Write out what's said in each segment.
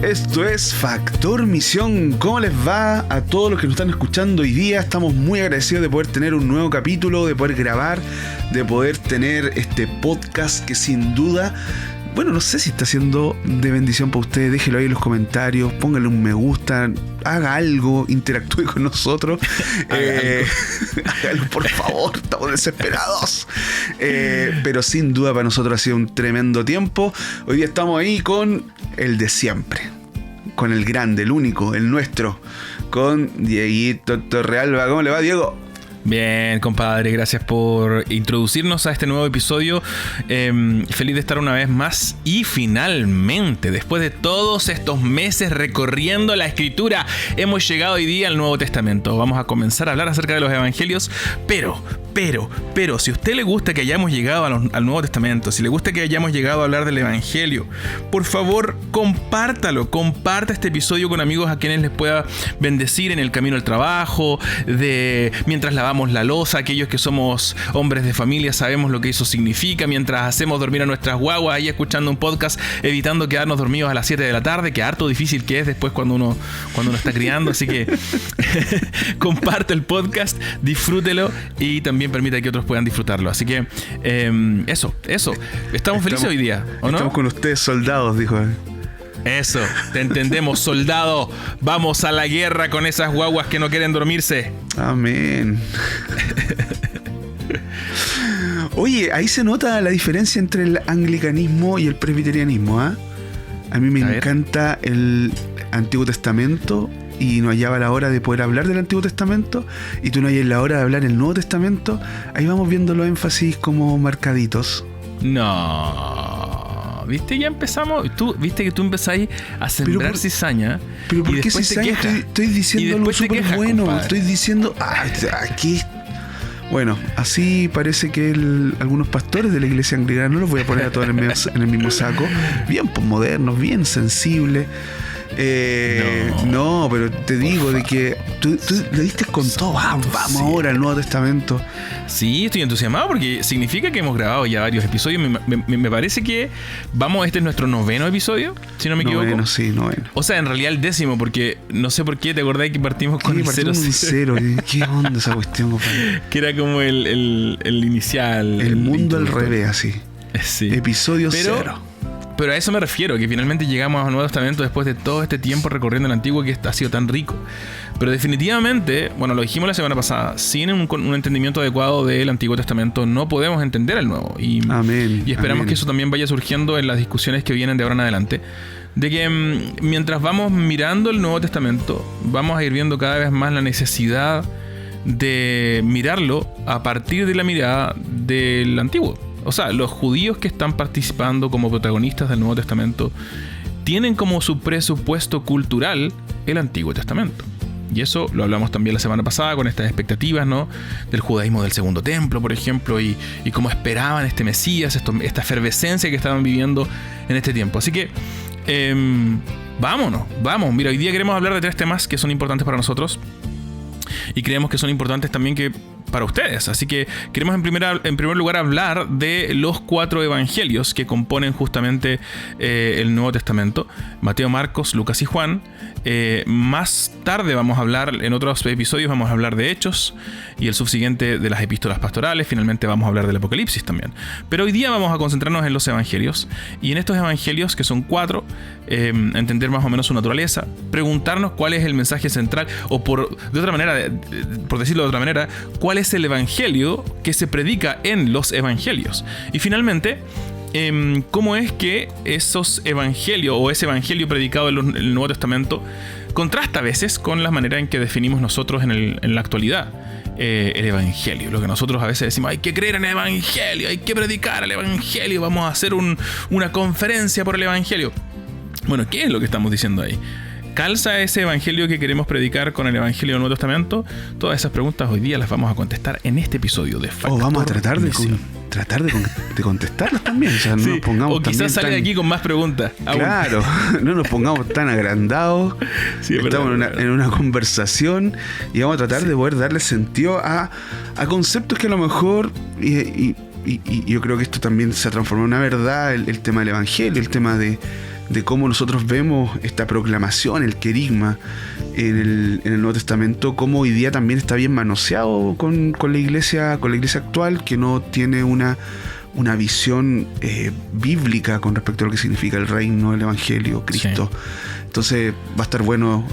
Esto es Factor Misión. ¿Cómo les va a todos los que nos están escuchando hoy día? Estamos muy agradecidos de poder tener un nuevo capítulo, de poder grabar, de poder tener este podcast que sin duda, bueno, no sé si está siendo de bendición para ustedes. Déjelo ahí en los comentarios, pónganle un me gusta, haga algo, interactúe con nosotros. Hágalo, por favor, estamos desesperados. Pero sin duda para nosotros ha sido un tremendo tiempo. Hoy día estamos ahí con el de siempre, con el grande, el único, el nuestro, con Dieguito Torrealba. ¿Cómo le va, Diego? Bien, compadre, gracias por introducirnos a este nuevo episodio. Feliz de estar una vez más. Y finalmente, después de todos estos meses recorriendo la escritura, hemos llegado hoy día al Nuevo Testamento. Vamos a comenzar a hablar acerca de los evangelios. Pero, si a usted le gusta que hayamos llegado al Nuevo Testamento, si le gusta que hayamos llegado a hablar del evangelio, por favor, compártalo. Comparta este episodio con amigos a quienes les pueda bendecir en el camino al trabajo, mientras lavamos la loza. Aquellos que somos hombres de familia sabemos lo que eso significa. Mientras hacemos dormir a nuestras guaguas ahí escuchando un podcast, evitando quedarnos dormidos a las 7 de la tarde, que harto difícil que es después cuando uno está criando. Así que comparte el podcast, disfrútelo y también permita que otros puedan disfrutarlo. Así que eso. Estamos felices hoy día, ¿o no? Estamos con ustedes, soldados, dijo. Eso, te entendemos, soldado. Vamos a la guerra con esas guaguas que no quieren dormirse. Amén. Oye, ahí se nota la diferencia entre el anglicanismo y el presbiterianismo, ¿ah? A mí me encanta el Antiguo Testamento y no hallaba la hora de poder hablar del Antiguo Testamento, y tú no hallas la hora de hablar del Nuevo Testamento. Ahí vamos viendo los énfasis como marcaditos. No, viste, ya empezamos. Viste que tú empezáis a sembrar cizaña. Pero ¿por qué cizaña? Estoy diciendo algo súper bueno, compadre. Estoy diciendo aquí. Bueno, así parece que algunos pastores de la iglesia anglicana, no los voy a poner a todos en el mismo saco, bien modernos, bien sensibles. No, pero te digo de que tú le diste con todo. Vamos ahora al Nuevo Testamento. Sí, estoy entusiasmado porque significa que hemos grabado ya varios episodios. Me parece que este es nuestro 9º episodio, si no me equivoco. Noveno. O sea, en realidad el 10º, porque no sé por qué te acordás que partimos con el 0. ¿Qué onda esa cuestión, compadre? Que era como el inicial. El mundo al revés, así. Sí. Episodio 0. Pero a eso me refiero, que finalmente llegamos al Nuevo Testamento después de todo este tiempo recorriendo el Antiguo, que ha sido tan rico. Pero definitivamente, bueno, lo dijimos la semana pasada, sin un entendimiento adecuado del Antiguo Testamento no podemos entender el Nuevo. Amén. Y esperamos que eso también vaya surgiendo en las discusiones que vienen de ahora en adelante. De que mientras vamos mirando el Nuevo Testamento, vamos a ir viendo cada vez más la necesidad de mirarlo a partir de la mirada del Antiguo. O sea, los judíos que están participando como protagonistas del Nuevo Testamento tienen como su presupuesto cultural el Antiguo Testamento. Y eso lo hablamos también la semana pasada con estas expectativas, ¿no? Del judaísmo del Segundo Templo, por ejemplo, y cómo esperaban este Mesías, esta efervescencia que estaban viviendo en este tiempo. Así que vamos. Mira, hoy día queremos hablar de 3 temas que son importantes para nosotros y creemos que son importantes también para ustedes. Así que queremos en primer lugar hablar de los 4 evangelios que componen justamente el Nuevo Testamento: Mateo, Marcos, Lucas y Juan. Más tarde vamos a hablar, en otros episodios vamos a hablar de Hechos y el subsiguiente de las epístolas pastorales. Finalmente vamos a hablar del Apocalipsis también. Pero hoy día vamos a concentrarnos en los evangelios, y en estos evangelios, que son 4, entender más o menos su naturaleza, preguntarnos cuál es el mensaje central, o por decirlo de otra manera, cuál es el evangelio que se predica en los evangelios. Y finalmente, cómo es que esos evangelios o ese evangelio predicado en el Nuevo Testamento contrasta a veces con la manera en que definimos nosotros en la actualidad el evangelio. Lo que nosotros a veces decimos: hay que creer en el evangelio, hay que predicar el evangelio, vamos a hacer una conferencia por el evangelio. Bueno, ¿qué es lo que estamos diciendo ahí? ¿Calza ese evangelio que queremos predicar con el evangelio del Nuevo Testamento? Todas esas preguntas hoy día las vamos a contestar en este episodio de Factor. Vamos a tratar de contestarlas también. O sea, no nos pongamos, o quizás sale de aquí con más preguntas. Claro, no nos pongamos tan agrandados. Sí, estamos en una conversación y vamos a tratar de poder darle sentido a conceptos que a lo mejor... Y yo creo que esto también se ha transformado en una verdad, el tema del evangelio, el tema de de cómo nosotros vemos esta proclamación, el querigma en el Nuevo Testamento, cómo hoy día también está bien manoseado con la iglesia actual, que no tiene una visión bíblica con respecto a lo que significa el reino, el evangelio, Cristo. Sí. Entonces va a estar bueno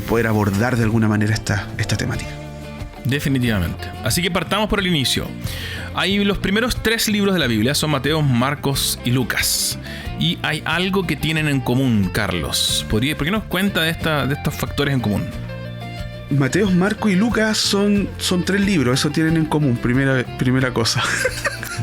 poder abordar de alguna manera esta temática. Definitivamente. Así que partamos por el inicio. Hay los primeros 3 libros de la Biblia, son Mateo, Marcos y Lucas. Y hay algo que tienen en común, Carlos. ¿Por qué nos cuenta de estos factores en común? Mateo, Marcos y Lucas son 3 libros, eso tienen en común, primera cosa.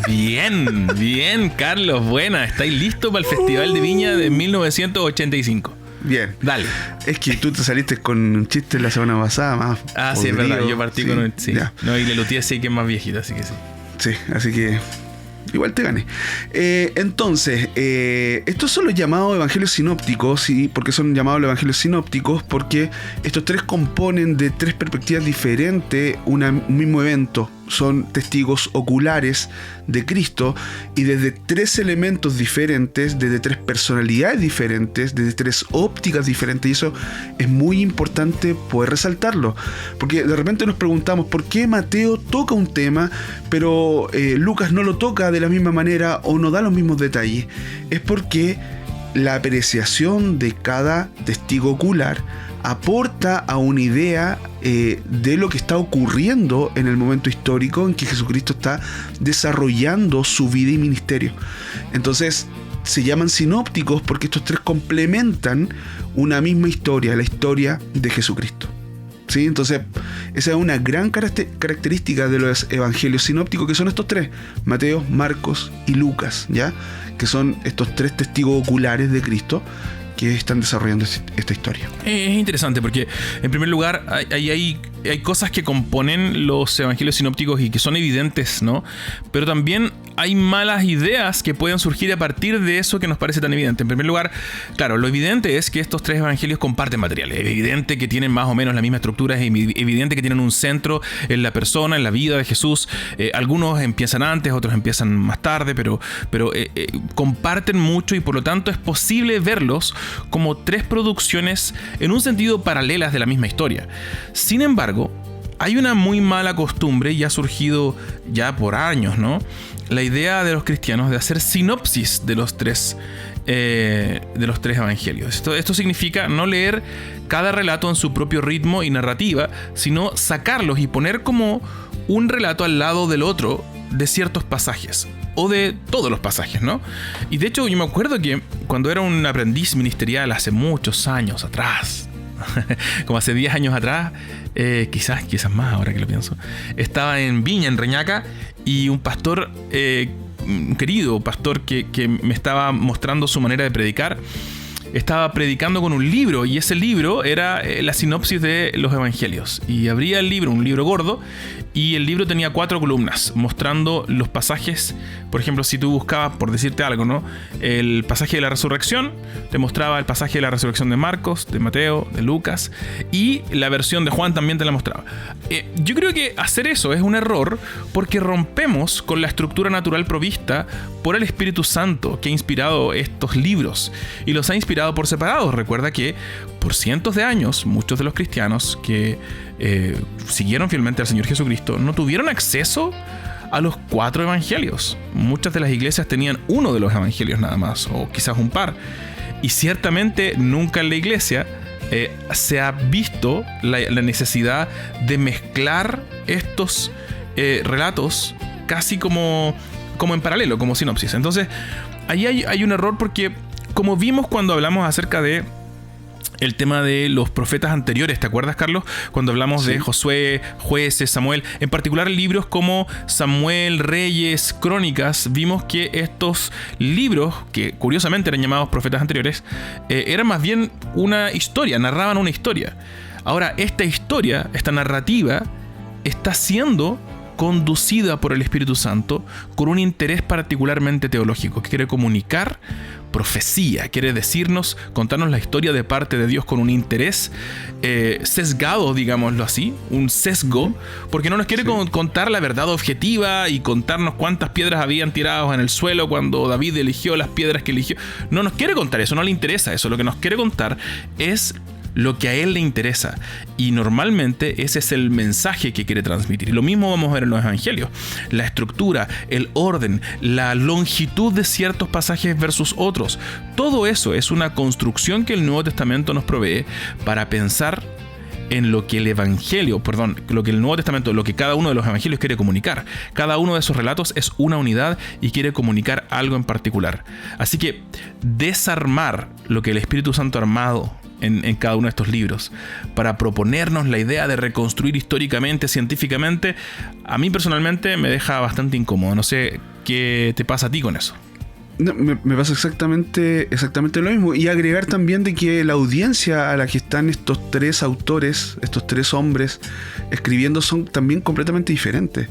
Bien, Carlos, buena. ¿Estáis listos para el Festival de Viña de 1985? Bien. Dale. Es que tú te saliste con un chiste la semana pasada más. Sí, es verdad. Yo partí con un... Sí. No, y Lelutier sí que es más viejita, así que sí. Sí, así que igual te gané. Entonces, estos son los llamados evangelios sinópticos. ¿Sí? ¿Por qué son llamados los evangelios sinópticos? Porque estos 3 componen de 3 perspectivas diferentes un mismo evento. Son testigos oculares de Cristo y desde 3 elementos diferentes, desde 3 personalidades diferentes, desde 3 ópticas diferentes, y eso es muy importante poder resaltarlo, porque de repente nos preguntamos por qué Mateo toca un tema pero Lucas no lo toca de la misma manera o no da los mismos detalles. Es porque la apreciación de cada testigo ocular aporta a una idea de lo que está ocurriendo en el momento histórico en que Jesucristo está desarrollando su vida y ministerio. Entonces se llaman sinópticos porque estos 3 complementan una misma historia, la historia de Jesucristo. ¿Sí? Entonces esa es una gran característica de los evangelios sinópticos, que son estos 3, Mateo, Marcos y Lucas, ¿ya? Que son estos 3 testigos oculares de Cristo que están desarrollando esta historia. Es interesante porque, en primer lugar, hay cosas que componen los evangelios sinópticos y que son evidentes, ¿no? Pero también hay malas ideas que pueden surgir a partir de eso que nos parece tan evidente. En primer lugar, claro, lo evidente es que estos 3 evangelios comparten materiales. Es evidente que tienen más o menos la misma estructura, es evidente que tienen un centro en la persona, en la vida de Jesús. Algunos empiezan antes, otros empiezan más tarde, pero comparten mucho y por lo tanto es posible verlos como 3 producciones en un sentido paralelas de la misma historia. Sin embargo, hay una muy mala costumbre, y ha surgido ya por años, ¿no? La idea de los cristianos de hacer sinopsis de los 3 evangelios. Esto significa no leer cada relato en su propio ritmo y narrativa, sino sacarlos y poner como un relato al lado del otro de ciertos pasajes, o de todos los pasajes, ¿no? Y de hecho yo me acuerdo que cuando era un aprendiz ministerial hace muchos años atrás, como hace 10 años atrás, quizás más ahora que lo pienso, estaba en Viña, en Reñaca, y un pastor, un querido pastor que me estaba mostrando su manera de predicar, estaba predicando con un libro, y ese libro era la sinopsis de los evangelios, y abría el libro, un libro gordo, y el libro tenía 4 columnas mostrando los pasajes. Por ejemplo, si tú buscabas, por decirte algo, ¿no?, el pasaje de la resurrección, te mostraba el pasaje de la resurrección de Marcos, de Mateo, de Lucas, y la versión de Juan también te la mostraba. Yo creo que hacer eso es un error porque rompemos con la estructura natural provista por el Espíritu Santo que ha inspirado estos libros, y los ha inspirado por separado. Recuerda que por cientos de años muchos de los cristianos que siguieron fielmente al Señor Jesucristo no tuvieron acceso a los 4 evangelios. Muchas de las iglesias tenían uno de los evangelios nada más, o quizás un par, y ciertamente nunca en la iglesia se ha visto la necesidad de mezclar estos relatos casi como en paralelo, como sinopsis. Entonces ahí hay un error, porque como vimos cuando hablamos acerca de el tema de los profetas anteriores, ¿te acuerdas, Carlos? Cuando hablamos de Josué, Jueces, Samuel, en particular libros como Samuel, Reyes, Crónicas, vimos que estos libros, que curiosamente eran llamados profetas anteriores, eran más bien una historia, narraban una historia. Ahora, esta historia, esta narrativa, está siendo conducida por el Espíritu Santo con un interés particularmente teológico, que quiere comunicar profecía, quiere decirnos, contarnos la historia de parte de Dios con un interés sesgado, digámoslo así, un sesgo, porque no nos quiere contar la verdad objetiva y contarnos cuántas piedras habían tirado en el suelo cuando David eligió las piedras que eligió. No nos quiere contar eso, no le interesa eso. Lo que nos quiere contar es lo que a él le interesa, y normalmente ese es el mensaje que quiere transmitir. Y lo mismo vamos a ver en los evangelios: la estructura, el orden, la longitud de ciertos pasajes versus otros. Todo eso es una construcción que el Nuevo Testamento nos provee para pensar en lo que el Nuevo Testamento, lo que cada uno de los evangelios quiere comunicar. Cada uno de esos relatos es una unidad y quiere comunicar algo en particular. Así que desarmar lo que el Espíritu Santo ha armado en cada uno de estos libros para proponernos la idea de reconstruir históricamente, científicamente, a mí personalmente me deja bastante incómodo. No sé qué te pasa a ti con eso. No, me pasa exactamente lo mismo. Y agregar también de que la audiencia a la que están estos tres autores, estos tres hombres escribiendo, son también completamente diferentes.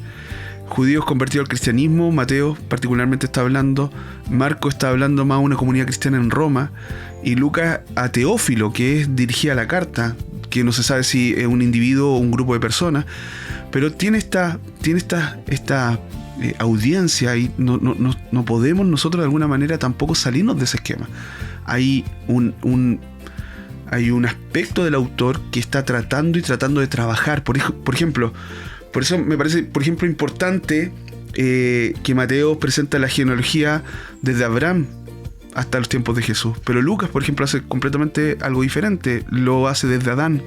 Judíos convertidos al cristianismo, Mateo particularmente está hablando, Marco está hablando más a una comunidad cristiana en Roma, y Lucas a Teófilo, que es dirigida la carta, que no se sabe si es un individuo o un grupo de personas, pero tiene esta audiencia, y no podemos nosotros de alguna manera tampoco salirnos de ese esquema. Hay un aspecto del autor que está tratando de trabajar. Por ejemplo, por eso me parece, por ejemplo, importante que Mateo presenta la genealogía desde Abraham hasta los tiempos de Jesús. Pero Lucas, por ejemplo, hace completamente algo diferente. Lo hace desde Adán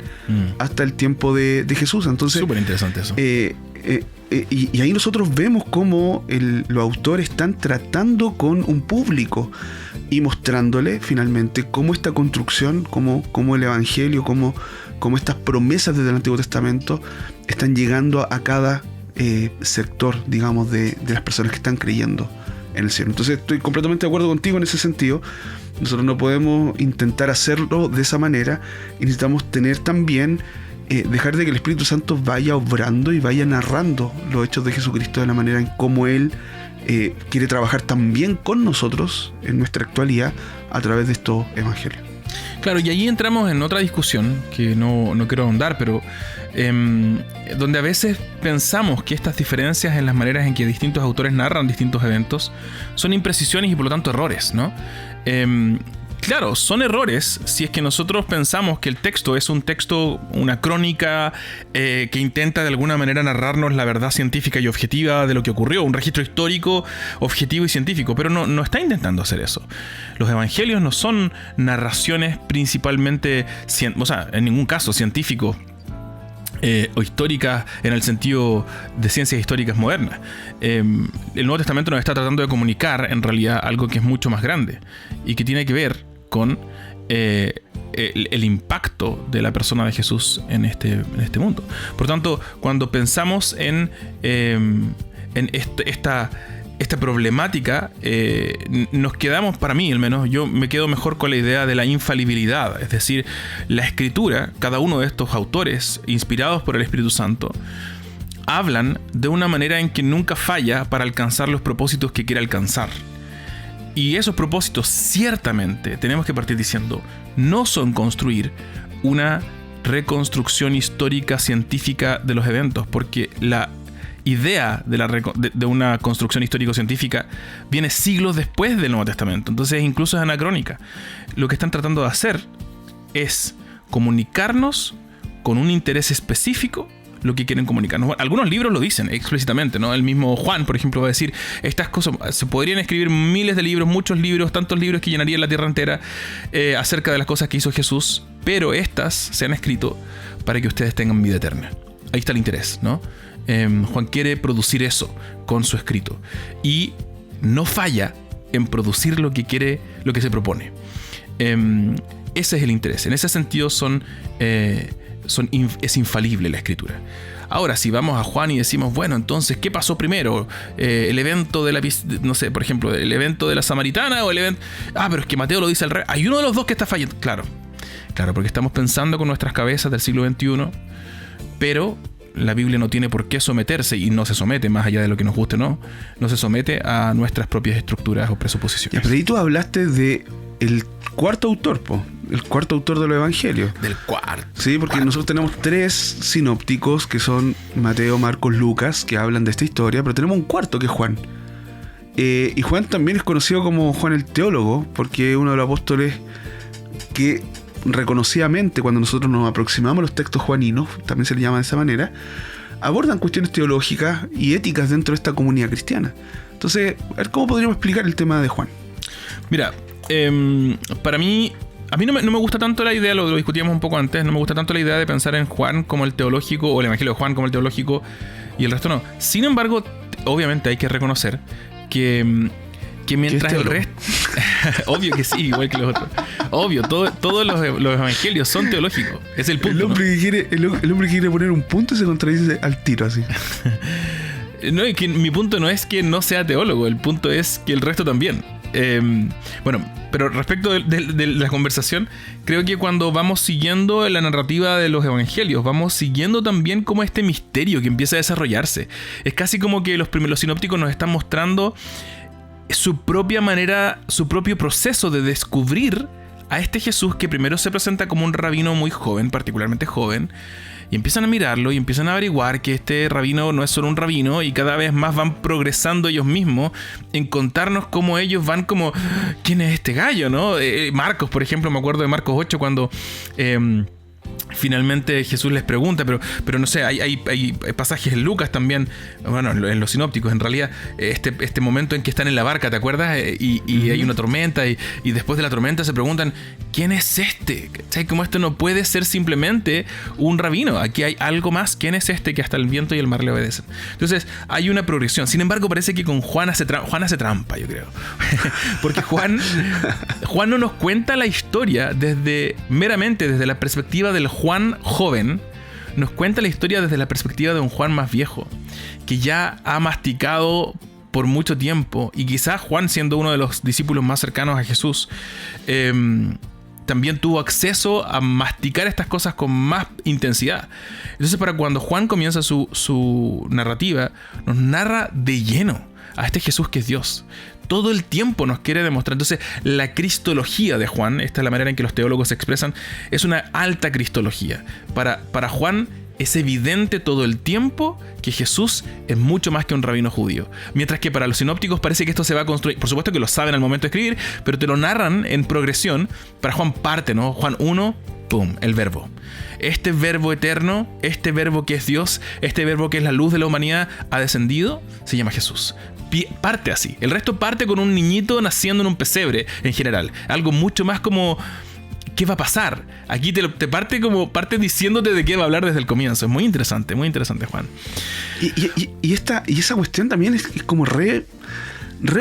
hasta el tiempo de Jesús. Entonces, súper interesante eso. Y ahí nosotros vemos cómo los autores están tratando con un público y mostrándole finalmente cómo esta construcción, cómo el Evangelio, cómo estas promesas desde el Antiguo Testamento están llegando a cada sector, digamos, de las personas que están creyendo en el cielo. Entonces estoy completamente de acuerdo contigo en ese sentido. Nosotros no podemos intentar hacerlo de esa manera, y necesitamos tener también dejar de que el Espíritu Santo vaya obrando y vaya narrando los hechos de Jesucristo de la manera en cómo Él quiere trabajar también con nosotros en nuestra actualidad a través de estos evangelios. Claro, y ahí entramos en otra discusión que no quiero ahondar, pero donde a veces pensamos que estas diferencias en las maneras en que distintos autores narran distintos eventos son imprecisiones y por lo tanto errores, ¿no? Claro, son errores si es que nosotros pensamos que el texto es un texto, una crónica que intenta de alguna manera narrarnos la verdad científica y objetiva de lo que ocurrió, un registro histórico, objetivo y científico, pero no está intentando hacer eso. Los evangelios no son narraciones principalmente, en ningún caso científicos o históricas en el sentido de ciencias históricas modernas. El Nuevo Testamento nos está tratando de comunicar en realidad algo que es mucho más grande y que tiene que ver con el impacto de la persona de Jesús en este mundo. Por tanto, cuando pensamos en esta problemática, nos quedamos, para mí al menos, yo me quedo mejor con la idea de la infalibilidad. Es decir, la Escritura, cada uno de estos autores inspirados por el Espíritu Santo, hablan de una manera en que nunca falla para alcanzar los propósitos que quiere alcanzar. Y esos propósitos, ciertamente, tenemos que partir diciendo, no son construir una reconstrucción histórica científica de los eventos, porque la idea de una construcción histórico-científica viene siglos después del Nuevo Testamento. Entonces incluso es anacrónica. Lo que están tratando de hacer es comunicarnos con un interés específico lo que quieren comunicarnos. Bueno, algunos libros lo dicen explícitamente, ¿no? El mismo Juan, por ejemplo, va a decir, estas cosas, se podrían escribir miles de libros, muchos libros, tantos libros que llenarían la tierra entera acerca de las cosas que hizo Jesús, pero estas se han escrito para que ustedes tengan vida eterna. Ahí está el interés, ¿no? Juan quiere producir eso con su escrito y no falla en producir lo que quiere, lo que se propone. Ese es el interés. En ese sentido es infalible la Escritura. Ahora, si vamos a Juan y decimos, bueno, entonces, ¿qué pasó primero? El evento de la, no sé, por ejemplo, el evento de la Samaritana o el evento... pero es que Mateo lo dice al revés. Hay uno de los dos que está fallando. Claro, porque estamos pensando con nuestras cabezas del siglo XXI, pero la Biblia no tiene por qué someterse, y no se somete, más allá de lo que nos guste, no se somete a nuestras propias estructuras o presuposiciones. Pero ahí tú hablaste de el cuarto autor, el cuarto autor de los evangelios. Del cuarto. Sí, porque nosotros tenemos 3 sinópticos, que son Mateo, Marcos, Lucas, que hablan de esta historia, pero tenemos un cuarto, que es Juan. Y Juan también es conocido como Juan el Teólogo, porque es uno de los apóstoles que reconocidamente, cuando nosotros nos aproximamos a los textos juaninos, también se le llama de esa manera, abordan cuestiones teológicas y éticas dentro de esta comunidad cristiana. Entonces, a ver, ¿cómo podríamos explicar el tema de Juan? Mira, para mí... A mí no me gusta tanto la idea, lo discutíamos un poco antes, no me gusta tanto la idea de pensar en Juan como el teológico, o el Evangelio de Juan como el teológico, y el resto no. Sin embargo, obviamente hay que reconocer que mientras el resto... Obvio que sí, igual que los otros. Obvio, todos los evangelios son teológicos. Es el punto. El hombre que quiere poner un punto y se contradice al tiro, así. No, y que mi punto no es que no sea teólogo, el punto es que el resto también. Bueno, pero respecto de la conversación, creo que cuando vamos siguiendo la narrativa de los evangelios, vamos siguiendo también como este misterio que empieza a desarrollarse. Es casi como que los sinópticos nos están mostrando su propia manera, su propio proceso de descubrir a este Jesús que primero se presenta como un rabino muy joven, particularmente joven, y empiezan a mirarlo y empiezan a averiguar que este rabino no es solo un rabino, y cada vez más van progresando ellos mismos en contarnos cómo ellos van como, ¿quién es este gallo, no? Marcos, por ejemplo, me acuerdo de Marcos 8 cuando... finalmente Jesús les pregunta, pero no sé, hay pasajes en Lucas también, bueno, en los sinópticos, en realidad, este momento en que están en la barca, ¿te acuerdas? Y hay una tormenta, y después de la tormenta se preguntan, ¿quién es este? ¿Sabes? Como esto no puede ser simplemente un rabino, aquí hay algo más. ¿Quién es este que hasta el viento y el mar le obedecen? Entonces hay una progresión. Sin embargo, parece que con Juan hace trampa, yo creo. Porque Juan no nos cuenta la historia meramente desde la perspectiva del Juan joven, nos cuenta la historia desde la perspectiva de un Juan más viejo, que ya ha masticado por mucho tiempo, y quizás Juan, siendo uno de los discípulos más cercanos a Jesús, también tuvo acceso a masticar estas cosas con más intensidad. Entonces, para cuando Juan comienza su narrativa, nos narra de lleno a este Jesús que es Dios. Todo el tiempo nos quiere demostrar. Entonces, la cristología de Juan, esta es la manera en que los teólogos se expresan, es una alta cristología. Para Juan es evidente todo el tiempo que Jesús es mucho más que un rabino judío. Mientras que para los sinópticos parece que esto se va a construir. Por supuesto que lo saben al momento de escribir, pero te lo narran en progresión. Para Juan parte, ¿no? Juan 1, ¡pum!, el verbo. Este verbo eterno, este verbo que es Dios, este verbo que es la luz de la humanidad, ha descendido, se llama Jesús. Parte así. El resto parte con un niñito naciendo en un pesebre, en general. Algo mucho más como... ¿qué va a pasar? Aquí te parte diciéndote de qué va a hablar desde el comienzo. Es muy interesante, Juan. Y esa cuestión también es como re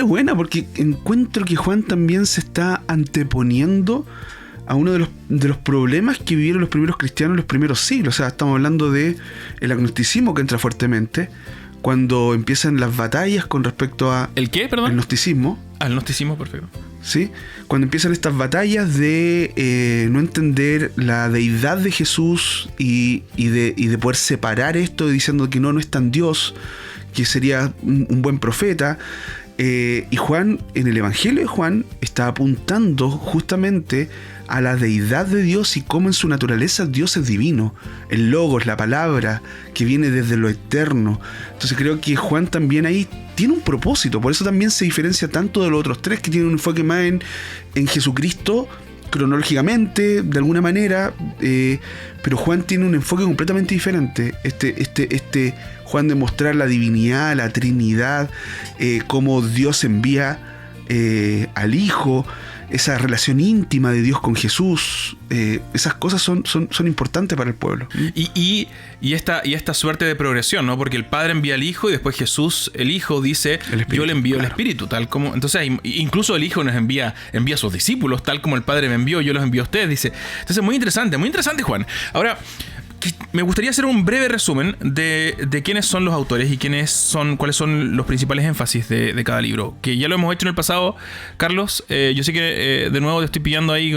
buena, porque encuentro que Juan también se está anteponiendo a uno de los problemas que vivieron los primeros cristianos en los primeros siglos. O sea, estamos hablando de el agnosticismo, que entra fuertemente cuando empiezan las batallas con respecto a... ¿El qué, perdón? El gnosticismo. El gnosticismo, perfecto. ¿Sí? Cuando empiezan estas batallas de no entender la deidad de Jesús y de poder separar esto, diciendo que no es tan Dios, que sería un buen profeta. Y Juan, en el Evangelio de Juan, está apuntando justamente a la deidad de Dios y cómo en su naturaleza Dios es divino. El Logos, la palabra que viene desde lo eterno. Entonces creo que Juan también ahí tiene un propósito. Por eso también se diferencia tanto de los otros 3, que tienen un enfoque más en Jesucristo cronológicamente, de alguna manera. Pero Juan tiene un enfoque completamente diferente. Este Juan de mostrar la divinidad, la Trinidad, cómo Dios envía al Hijo, esa relación íntima de Dios con Jesús. Esas cosas son importantes para el pueblo. Y esta suerte de progresión, ¿no? Porque el Padre envía al Hijo y después Jesús, el Hijo, dice, yo le envío, claro, el Espíritu, tal como... Entonces, incluso el Hijo nos envía a sus discípulos, tal como el Padre me envió, yo los envío a ustedes, dice. Entonces, muy interesante, Juan. Ahora, me gustaría hacer un breve resumen de quiénes son los autores y cuáles son los principales énfasis de cada libro. Que ya lo hemos hecho en el pasado, Carlos. Yo sé que de nuevo te estoy pillando ahí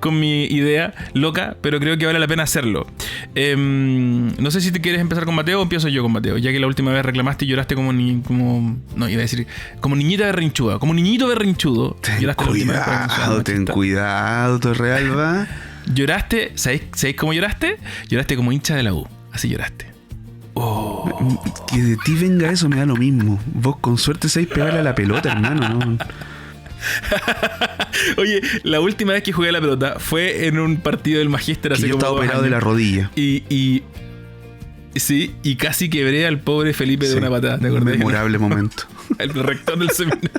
con mi idea loca, pero creo que vale la pena hacerlo. No sé si te quieres empezar con Mateo o empiezo yo con Mateo, ya que la última vez reclamaste y lloraste como niñita berrinchuda, como niñito berrinchudo. Ten cuidado, Torrealba. Lloraste, ¿sabéis cómo lloraste? Lloraste como hincha de la U. Así lloraste. Oh. Que de ti venga eso me da lo mismo. Vos con suerte sabéis pegarle a la pelota, hermano, ¿no? Oye, la última vez que jugué a la pelota fue en un partido del Magíster hace yo como estaba 2 operado años. de la rodilla. Sí, y casi quebré al pobre Felipe de una patada, ¿te acordás? Memorable momento. El rector del seminario.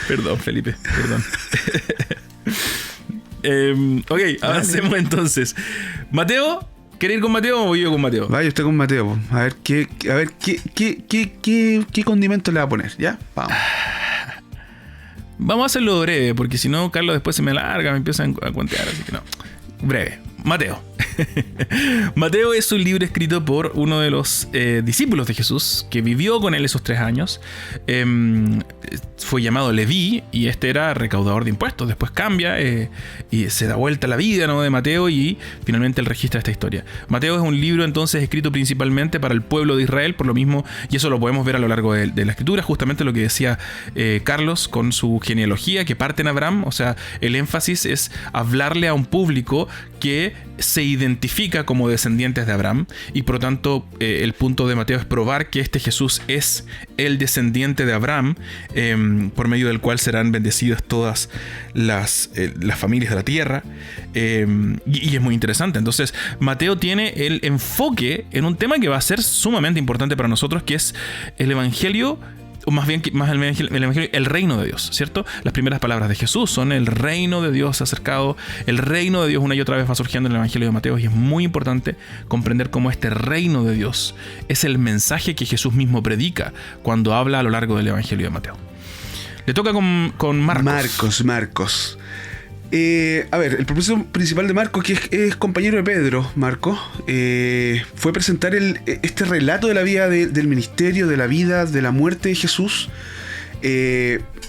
Perdón, Felipe, perdón. Ok, avancemos entonces. Mateo, ¿quieres ir con Mateo o voy yo con Mateo? Vaya usted con Mateo. A ver qué condimento le va a poner, ¿ya? Vamos. Vamos a hacerlo breve, porque si no, Carlos después se me larga, me empieza a cuentear, así que no. Breve. Mateo. Mateo es un libro escrito por uno de los discípulos de Jesús que vivió con él esos 3 años. Fue llamado Leví y este era recaudador de impuestos. Después cambia y se da vuelta la vida, ¿no?, de Mateo y finalmente él registra esta historia. Mateo es un libro entonces escrito principalmente para el pueblo de Israel, por lo mismo, y eso lo podemos ver a lo largo de la escritura, justamente lo que decía Carlos con su genealogía, que parte en Abraham. O sea, el énfasis es hablarle a un público que se identifica como descendientes de Abraham y por lo tanto el punto de Mateo es probar que este Jesús es el descendiente de Abraham, por medio del cual serán bendecidas todas las familias de la tierra, y es muy interesante. Entonces Mateo tiene el enfoque en un tema que va a ser sumamente importante para nosotros, que es el evangelio, o más bien el evangelio, el reino de Dios, ¿cierto? Las primeras palabras de Jesús son: el reino de Dios se ha acercado. El reino de Dios una y otra vez va surgiendo en el evangelio de Mateo, y es muy importante comprender cómo este reino de Dios es el mensaje que Jesús mismo predica cuando habla a lo largo del evangelio de Mateo. Le toca con Marcos. Marcos. A ver, el propósito principal de Marcos, que es compañero de Pedro, Marcos, fue presentar este relato de la vida del ministerio, de la vida, de la muerte de Jesús.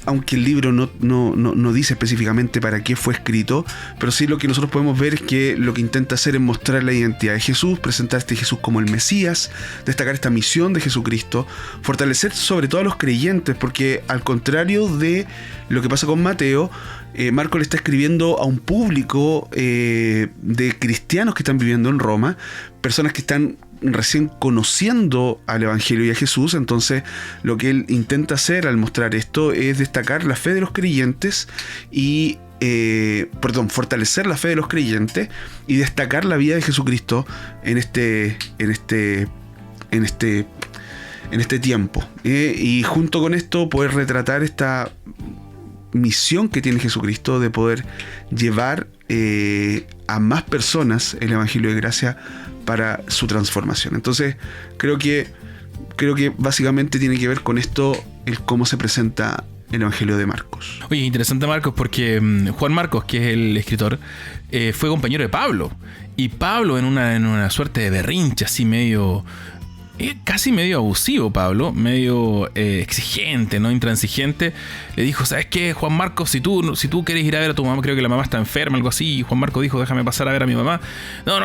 Aunque el libro no dice específicamente para qué fue escrito, pero sí lo que nosotros podemos ver es que lo que intenta hacer es mostrar la identidad de Jesús, presentar a este Jesús como el Mesías, destacar esta misión de Jesucristo, fortalecer sobre todo a los creyentes, porque al contrario de lo que pasa con Mateo, Marcos le está escribiendo a un público de cristianos que están viviendo en Roma, personas que están recién conociendo al Evangelio y a Jesús. Entonces lo que él intenta hacer al mostrar esto es destacar la fe de los creyentes y fortalecer la fe de los creyentes y destacar la vida de Jesucristo en este tiempo, y junto con esto poder retratar esta misión que tiene Jesucristo de poder llevar a más personas el Evangelio de gracia para su transformación. Entonces creo que básicamente tiene que ver con esto el cómo se presenta el Evangelio de Marcos. Oye, interesante, Marcos, porque Juan Marcos, que es el escritor, fue compañero de Pablo, y Pablo en una suerte de berrinche así medio casi medio abusivo, Pablo, medio exigente, ¿no? Intransigente, le dijo: ¿sabes qué, Juan Marcos? Si tú quieres ir a ver a tu mamá, creo que la mamá está enferma, algo así, y Juan Marcos dijo: déjame pasar a ver a mi mamá. No,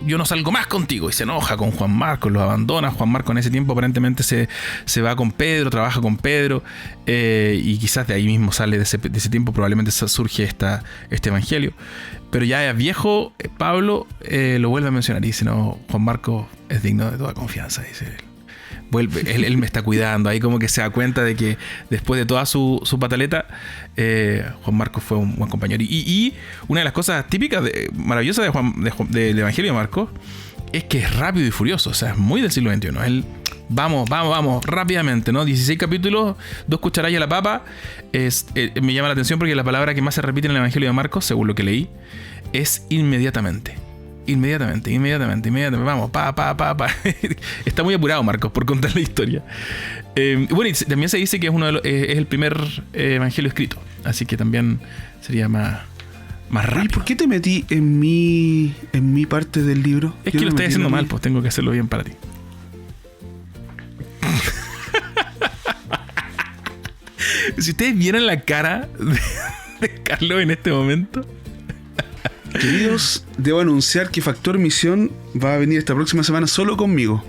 yo no salgo más contigo. Y se enoja con Juan Marcos, lo abandona. Juan Marcos en ese tiempo aparentemente se va con Pedro, trabaja con Pedro, y quizás de ahí mismo sale de ese tiempo, probablemente surge este evangelio. Pero ya viejo, Pablo lo vuelve a mencionar y dice: no, Juan Marcos es digno de toda confianza, dice él. Él me está cuidando. Ahí como que se da cuenta de que después de toda su pataleta, Juan Marcos fue un buen compañero. Y una de las cosas típicas, maravillosas del Evangelio de Marcos, es que es rápido y furioso. O sea, es muy del siglo XXI. Él, vamos, rápidamente, ¿no? 16 capítulos, 2 cucharadas a la papa. Me llama la atención porque la palabra que más se repite en el Evangelio de Marcos, según lo que leí, es inmediatamente. Inmediatamente. Vamos, pa. Está muy apurado Marcos por contar la historia. Bueno, y también se dice que es el primer evangelio escrito. Así que también sería más más rápido. ¿Y por qué te metí en mi parte del libro? Es que lo estoy haciendo mal, pues tengo que hacerlo bien para ti. Si ustedes vieran la cara de Carlos en este momento. Queridos, debo anunciar que Factor Misión va a venir esta próxima semana solo conmigo.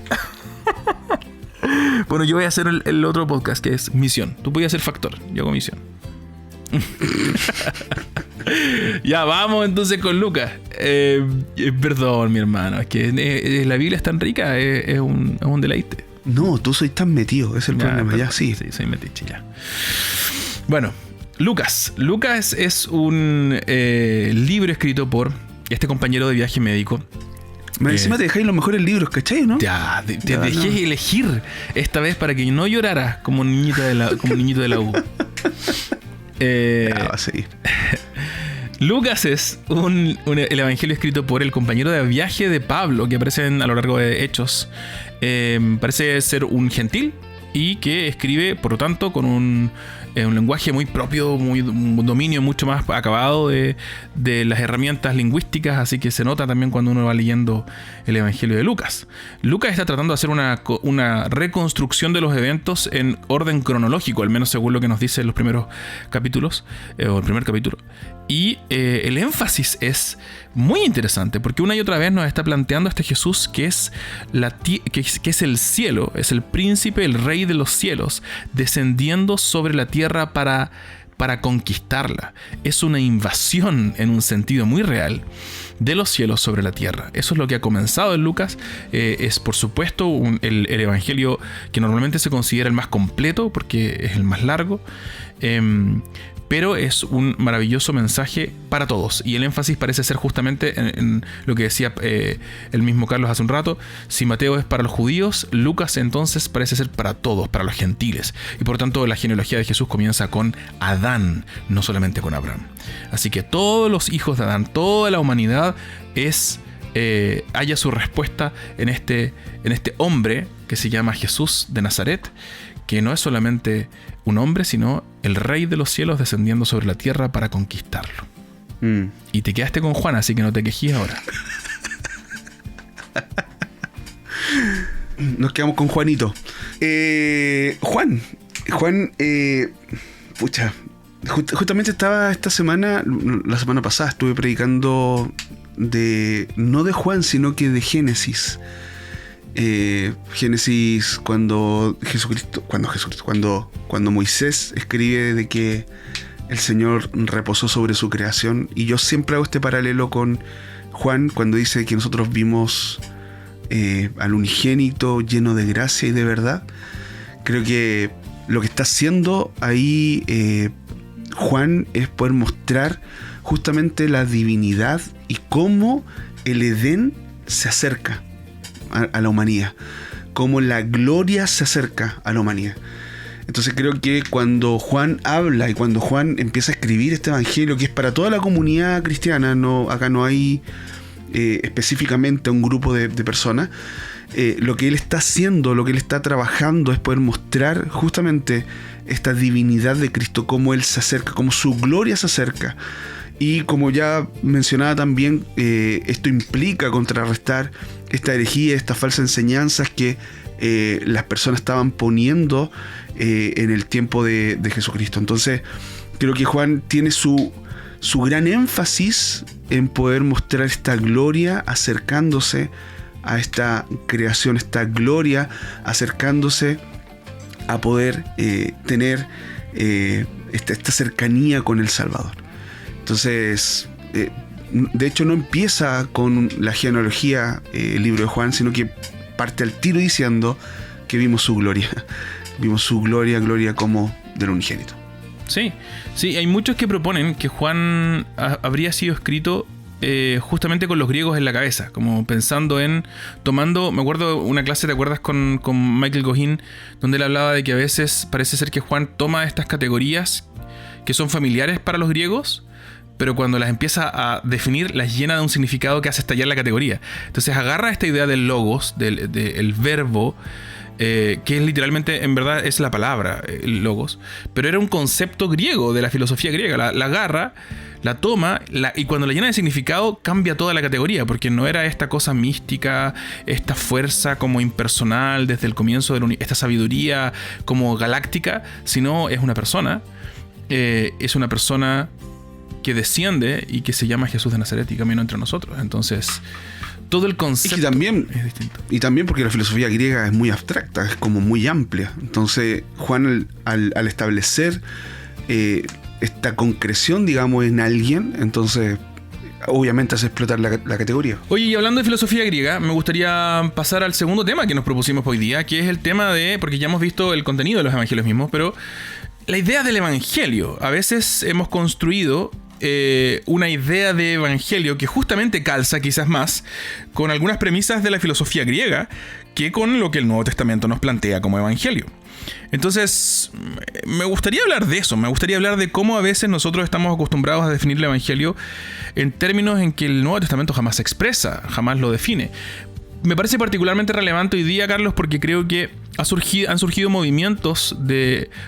Bueno, yo voy a hacer el otro podcast que es Misión. Tú puedes hacer Factor, yo hago Misión. Ya, vamos entonces con Lucas. Perdón, mi hermano, es que la Biblia es tan rica, es un deleite. No, tú sois tan metido, es el problema, perdón, ya sí. Sí, soy metiche ya. Bueno, Lucas. Lucas es un libro escrito por este compañero de viaje médico. Encima te dejáis los mejores libros, ¿cachai, no? Ya, te dejé elegir esta vez para que no lloraras como niñito de la U. Va a seguir. Lucas es el evangelio escrito por el compañero de viaje de Pablo, que aparece a lo largo de Hechos. Parece ser un gentil y que escribe, por lo tanto, con un lenguaje muy propio, un dominio mucho más acabado de las herramientas lingüísticas, así que se nota también cuando uno va leyendo el Evangelio de Lucas. Lucas está tratando de hacer una reconstrucción de los eventos en orden cronológico, al menos según lo que nos dice los primeros capítulos, o el primer capítulo. Y el énfasis es muy interesante, porque una y otra vez nos está planteando este Jesús que es el cielo, es el príncipe, el rey de los cielos, descendiendo sobre la tierra para conquistarla. Es una invasión en un sentido muy real de los cielos sobre la tierra. Eso es lo que ha comenzado en Lucas. Es por supuesto el evangelio que normalmente se considera el más completo porque es el más largo. Pero es un maravilloso mensaje para todos. Y el énfasis parece ser justamente en lo que decía el mismo Carlos hace un rato. Si Mateo es para los judíos, Lucas entonces parece ser para todos, para los gentiles. Y por tanto la genealogía de Jesús comienza con Adán, no solamente con Abraham. Así que todos los hijos de Adán, toda la humanidad haya su respuesta en este hombre que se llama Jesús de Nazaret, que no es solamente un hombre, sino el rey de los cielos descendiendo sobre la tierra para conquistarlo. Y te quedaste con Juan, así que no te quejes ahora. Nos quedamos con Juanito. Juan, pucha, justamente estaba esta semana, la semana pasada estuve predicando no de Juan, sino que de Génesis. Génesis, cuando Moisés escribe de que el Señor reposó sobre su creación, y yo siempre hago este paralelo con Juan cuando dice que nosotros vimos al unigénito lleno de gracia y de verdad. Creo que lo que está haciendo ahí Juan es poder mostrar justamente la divinidad y cómo el Edén se acerca a la humanidad, cómo la gloria se acerca a la humanidad. Entonces creo que cuando Juan habla y cuando Juan empieza a escribir este evangelio, que es para toda la comunidad cristiana, acá no hay específicamente un grupo de personas, lo que él está haciendo, lo que él está trabajando es poder mostrar justamente esta divinidad de Cristo, cómo él se acerca, cómo su gloria se acerca. Y como ya mencionaba también, esto implica contrarrestar esta herejía, estas falsas enseñanzas que las personas estaban poniendo en el tiempo de Jesucristo. Entonces creo que Juan tiene su gran énfasis en poder mostrar esta gloria acercándose a esta creación, esta gloria acercándose a poder tener esta cercanía con el Salvador. Entonces, de hecho no empieza con la genealogía el libro de Juan, sino que parte al tiro diciendo que vimos su gloria. Vimos su gloria como del unigénito. Sí, hay muchos que proponen que Juan habría sido escrito justamente con los griegos en la cabeza, como pensando me acuerdo una clase, ¿te acuerdas? Con Michael Gohin, donde él hablaba de que a veces parece ser que Juan toma estas categorías que son familiares para los griegos, pero cuando las empieza a definir, las llena de un significado que hace estallar la categoría. Entonces agarra esta idea del logos, del verbo, que es literalmente, en verdad, es la palabra, logos, pero era un concepto griego, de la filosofía griega. La agarra, la toma, y cuando la llena de significado, cambia toda la categoría, porque no era esta cosa mística, esta fuerza como impersonal desde el comienzo del esta sabiduría como galáctica, sino es una persona. Es una persona que desciende y que se llama Jesús de Nazaret y caminó entre nosotros. Entonces, todo el concepto es distinto. Y también porque la filosofía griega es muy abstracta, es como muy amplia. Entonces, Juan al establecer esta concreción, digamos, en alguien, entonces obviamente hace explotar la categoría. Oye, y hablando de filosofía griega, me gustaría pasar al segundo tema que nos propusimos hoy día, que es el tema de, porque ya hemos visto el contenido de los evangelios mismos, pero la idea del evangelio. A veces hemos construido una idea de evangelio que justamente calza quizás más con algunas premisas de la filosofía griega que con lo que el Nuevo Testamento nos plantea como evangelio. Entonces, me gustaría hablar de eso, me gustaría hablar de cómo a veces nosotros estamos acostumbrados a definir el evangelio en términos en que el Nuevo Testamento jamás se expresa, jamás lo define. Me parece particularmente relevante hoy día, Carlos, porque creo que han surgido movimientos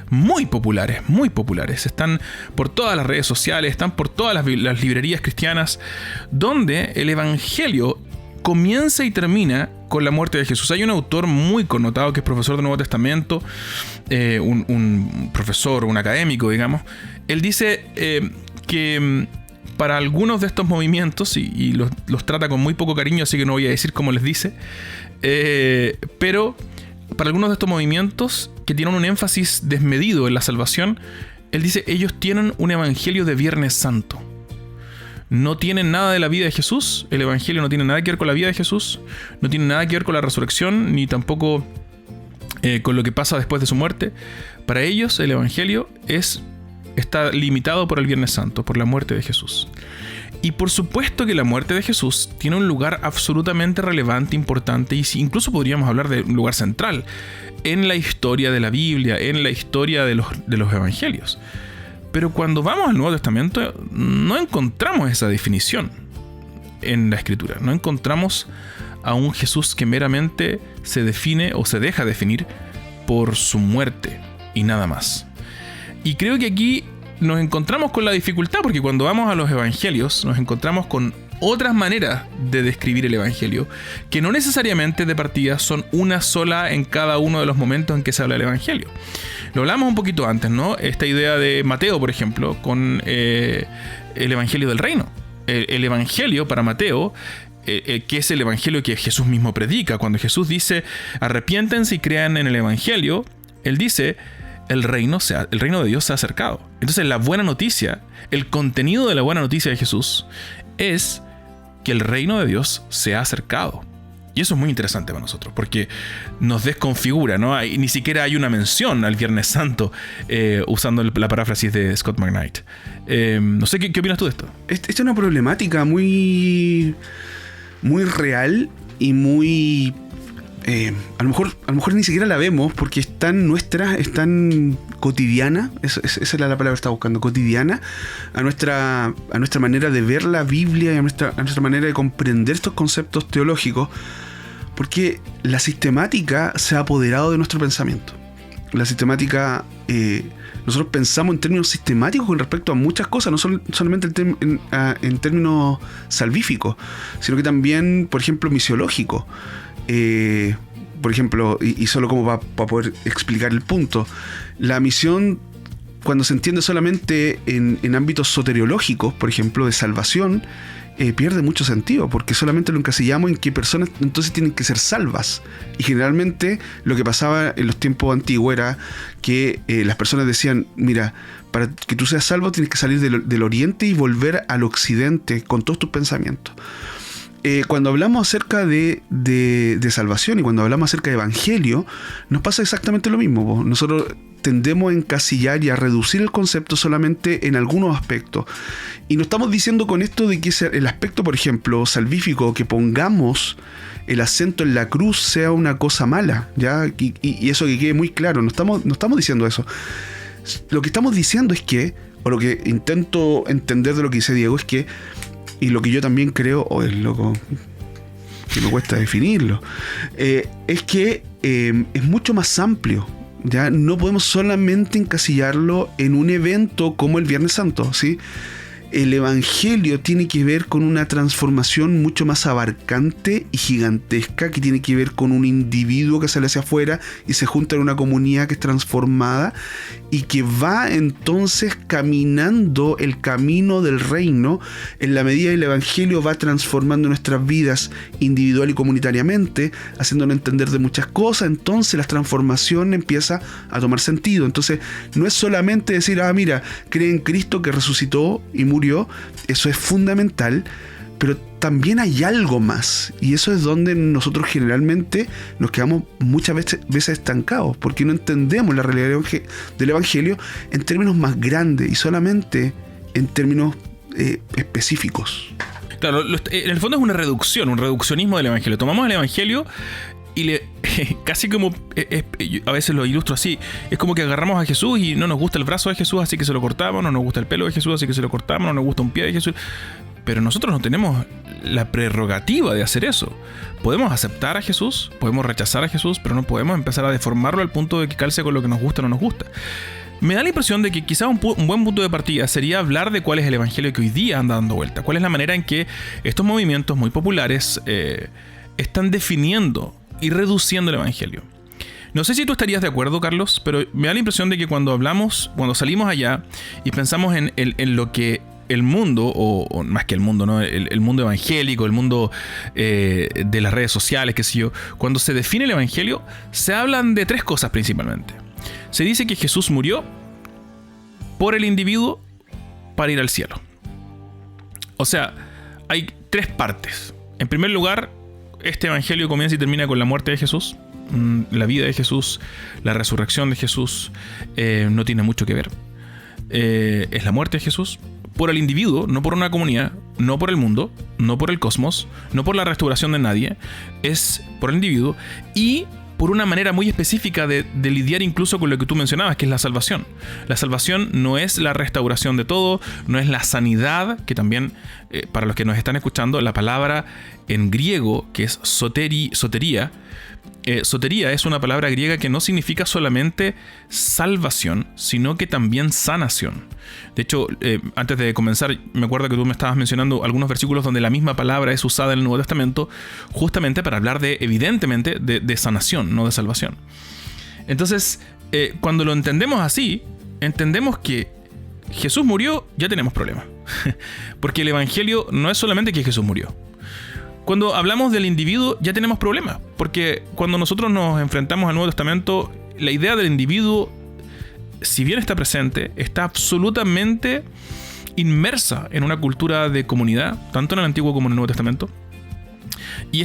muy populares. Están por todas las redes sociales, están por todas las librerías cristianas, donde el evangelio comienza y termina con la muerte de Jesús. Hay un autor muy connotado que es profesor del Nuevo Testamento, un profesor, un académico, digamos. Él dice que para algunos de estos movimientos, y los trata con muy poco cariño, así que no voy a decir cómo les dice, pero para algunos de estos movimientos que tienen un énfasis desmedido en la salvación, él dice, ellos tienen un evangelio de Viernes Santo. No tienen nada de la vida de Jesús, el evangelio no tiene nada que ver con la vida de Jesús, no tiene nada que ver con la resurrección, ni tampoco con lo que pasa después de su muerte. Para ellos el evangelio está limitado por el Viernes Santo, por la muerte de Jesús. Y por supuesto que la muerte de Jesús tiene un lugar absolutamente relevante, importante, y incluso podríamos hablar de un lugar central en la historia de la Biblia, en la historia de los evangelios. Pero cuando vamos al Nuevo Testamento no encontramos esa definición en la Escritura. No encontramos a un Jesús que meramente se define o se deja definir por su muerte y nada más. Y creo que aquí nos encontramos con la dificultad, porque cuando vamos a los evangelios nos encontramos con otras maneras de describir el evangelio, que no necesariamente de partida son una sola en cada uno de los momentos en que se habla del evangelio. Lo hablamos un poquito antes, ¿no? Esta idea de Mateo, por ejemplo, con el evangelio del reino. El evangelio para Mateo, que es el evangelio que Jesús mismo predica. Cuando Jesús dice, arrepiéntense y crean en el evangelio, él dice, el reino de Dios se ha acercado. Entonces la buena noticia, el contenido de la buena noticia de Jesús es que el reino de Dios se ha acercado. Y eso es muy interesante para nosotros, porque nos desconfigura, ¿no? Ni siquiera hay una mención al Viernes Santo, usando la paráfrasis de Scott McKnight. No sé, ¿qué opinas tú de esto? Esta es una problemática muy real y muy... a lo mejor ni siquiera la vemos porque es tan nuestra, es tan cotidiana, esa era la palabra que estaba buscando, cotidiana, a nuestra manera de ver la Biblia y a nuestra manera de comprender estos conceptos teológicos, porque la sistemática se ha apoderado de nuestro pensamiento. La sistemática, nosotros pensamos en términos sistemáticos con respecto a muchas cosas, no solamente en términos salvíficos, sino que también, por ejemplo, misiológicos. Por ejemplo, y solo como para poder explicar el punto, la misión, cuando se entiende solamente en ámbitos soteriológicos, por ejemplo, de salvación, pierde mucho sentido, porque solamente lo encasillamos en que personas entonces tienen que ser salvas. Y generalmente lo que pasaba en los tiempos antiguos era que las personas decían, mira, para que tú seas salvo tienes que salir del oriente y volver al occidente con todos tus pensamientos. Cuando hablamos acerca de salvación y cuando hablamos acerca de evangelio, nos pasa exactamente lo mismo. Nosotros tendemos a encasillar y a reducir el concepto solamente en algunos aspectos. Y no estamos diciendo con esto de que el aspecto, por ejemplo, salvífico, que pongamos el acento en la cruz sea una cosa mala, ¿ya? Y eso que quede muy claro. No estamos diciendo eso. Lo que estamos diciendo es que, o lo que intento entender de lo que dice Diego, es que, y lo que yo también creo, es loco, que me cuesta definirlo, es que es mucho más amplio. Ya no podemos solamente encasillarlo en un evento como el Viernes Santo, ¿sí? El Evangelio tiene que ver con una transformación mucho más abarcante y gigantesca, que tiene que ver con un individuo que sale hacia afuera y se junta en una comunidad que es transformada y que va entonces caminando el camino del reino en la medida que el Evangelio va transformando nuestras vidas individual y comunitariamente, haciéndonos entender de muchas cosas. Entonces la transformación empieza a tomar sentido. Entonces no es solamente decir, mira, cree en Cristo que resucitó y murió. Eso es fundamental, pero también hay algo más, y eso es donde nosotros generalmente nos quedamos muchas veces estancados, porque no entendemos la realidad del Evangelio en términos más grandes y solamente en términos específicos. Claro, en el fondo es una reducción, un reduccionismo del Evangelio. Tomamos el Evangelio y casi como, a veces lo ilustro así, es como que agarramos a Jesús y no nos gusta el brazo de Jesús, así que se lo cortamos, no nos gusta el pelo de Jesús, así que se lo cortamos, no nos gusta un pie de Jesús. Pero nosotros no tenemos la prerrogativa de hacer eso. Podemos aceptar a Jesús, podemos rechazar a Jesús, pero no podemos empezar a deformarlo al punto de que calce con lo que nos gusta o no nos gusta. Me da la impresión de que quizás un buen punto de partida sería hablar de cuál es el Evangelio que hoy día anda dando vuelta, cuál es la manera en que estos movimientos muy populares están definiendo y reduciendo el Evangelio. No sé si tú estarías de acuerdo, Carlos, pero me da la impresión de que cuando salimos allá y pensamos en lo que el mundo, o más que el mundo, ¿no? El mundo evangélico, el mundo de las redes sociales, qué sé yo, cuando se define el Evangelio, se hablan de tres cosas principalmente. Se dice que Jesús murió por el individuo para ir al cielo. O sea, hay tres partes. En primer lugar, este Evangelio comienza y termina con la muerte de Jesús. La vida de Jesús, la resurrección de Jesús, no tiene mucho que ver. Es la muerte de Jesús por el individuo, no por una comunidad, no por el mundo, no por el cosmos, no por la restauración de nadie. Es por el individuo y por una manera muy específica de lidiar incluso con lo que tú mencionabas, que es la salvación. La salvación no es la restauración de todo, no es la sanidad, que también, para los que nos están escuchando, la palabra en griego, que es sotería, sotería es una palabra griega que no significa solamente salvación, sino que también sanación. De hecho, antes de comenzar, me acuerdo que tú me estabas mencionando algunos versículos donde la misma palabra es usada en el Nuevo Testamento justamente para hablar evidentemente de sanación, no de salvación. Entonces, cuando lo entendemos así, entendemos que Jesús murió, ya tenemos problemas. Porque el Evangelio no es solamente que Jesús murió. Cuando hablamos del individuo ya tenemos problemas, porque cuando nosotros nos enfrentamos al Nuevo Testamento, la idea del individuo, si bien está presente, está absolutamente inmersa en una cultura de comunidad, tanto en el Antiguo como en el Nuevo Testamento, y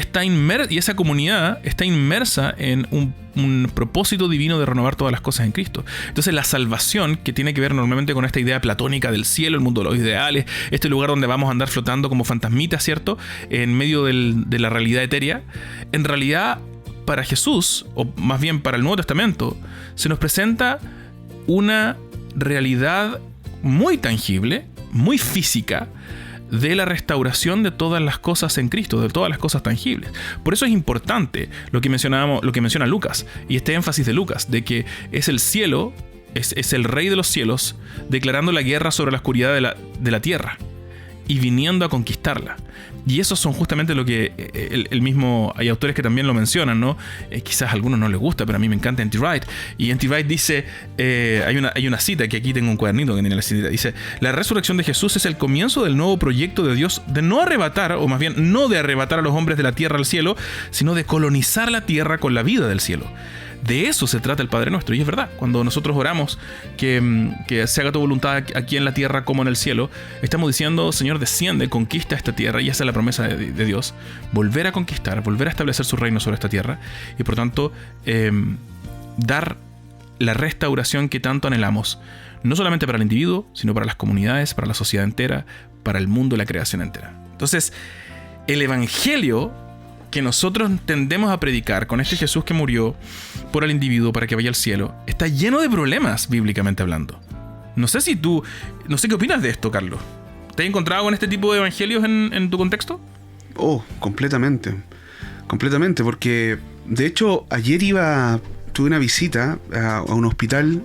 esa comunidad está inmersa en un propósito divino de renovar todas las cosas en Cristo. Entonces la salvación, que tiene que ver normalmente con esta idea platónica del cielo, el mundo de los ideales, este lugar donde vamos a andar flotando como fantasmitas, ¿cierto?, en medio de la realidad etérea, en realidad para Jesús, o más bien para el Nuevo Testamento, se nos presenta una realidad muy tangible, muy física, de la restauración de todas las cosas en Cristo, de todas las cosas tangibles. Por eso es importante lo que menciona Lucas, y este énfasis de Lucas, de que es el cielo, es el rey de los cielos, declarando la guerra sobre la oscuridad de la tierra y viniendo a conquistarla. Y esos son justamente lo que el mismo, hay autores que también lo mencionan, ¿no? Quizás a algunos no les gusta, pero a mí me encanta N.T. Wright. Y N.T. Wright dice, hay una cita, que aquí tengo un cuadernito que tiene la cita, dice: la resurrección de Jesús es el comienzo del nuevo proyecto de Dios de no arrebatar, o más bien no de arrebatar a los hombres de la tierra al cielo, sino de colonizar la tierra con la vida del cielo. De eso se trata el Padre Nuestro, y es verdad, cuando nosotros oramos que se haga tu voluntad aquí en la tierra como en el cielo, estamos diciendo: Señor, desciende, conquista esta tierra, y esa es la promesa de Dios, volver a conquistar, volver a establecer su reino sobre esta tierra, y por tanto dar la restauración que tanto anhelamos, no solamente para el individuo, sino para las comunidades, para la sociedad entera, para el mundo y la creación entera. Entonces, el Evangelio que nosotros tendemos a predicar con este Jesús que murió por el individuo para que vaya al cielo, está lleno de problemas, bíblicamente hablando. No sé qué opinas de esto, Carlos. ¿Te has encontrado con este tipo de evangelios en tu contexto? Oh, completamente, porque De hecho, ayer tuve una visita a un hospital.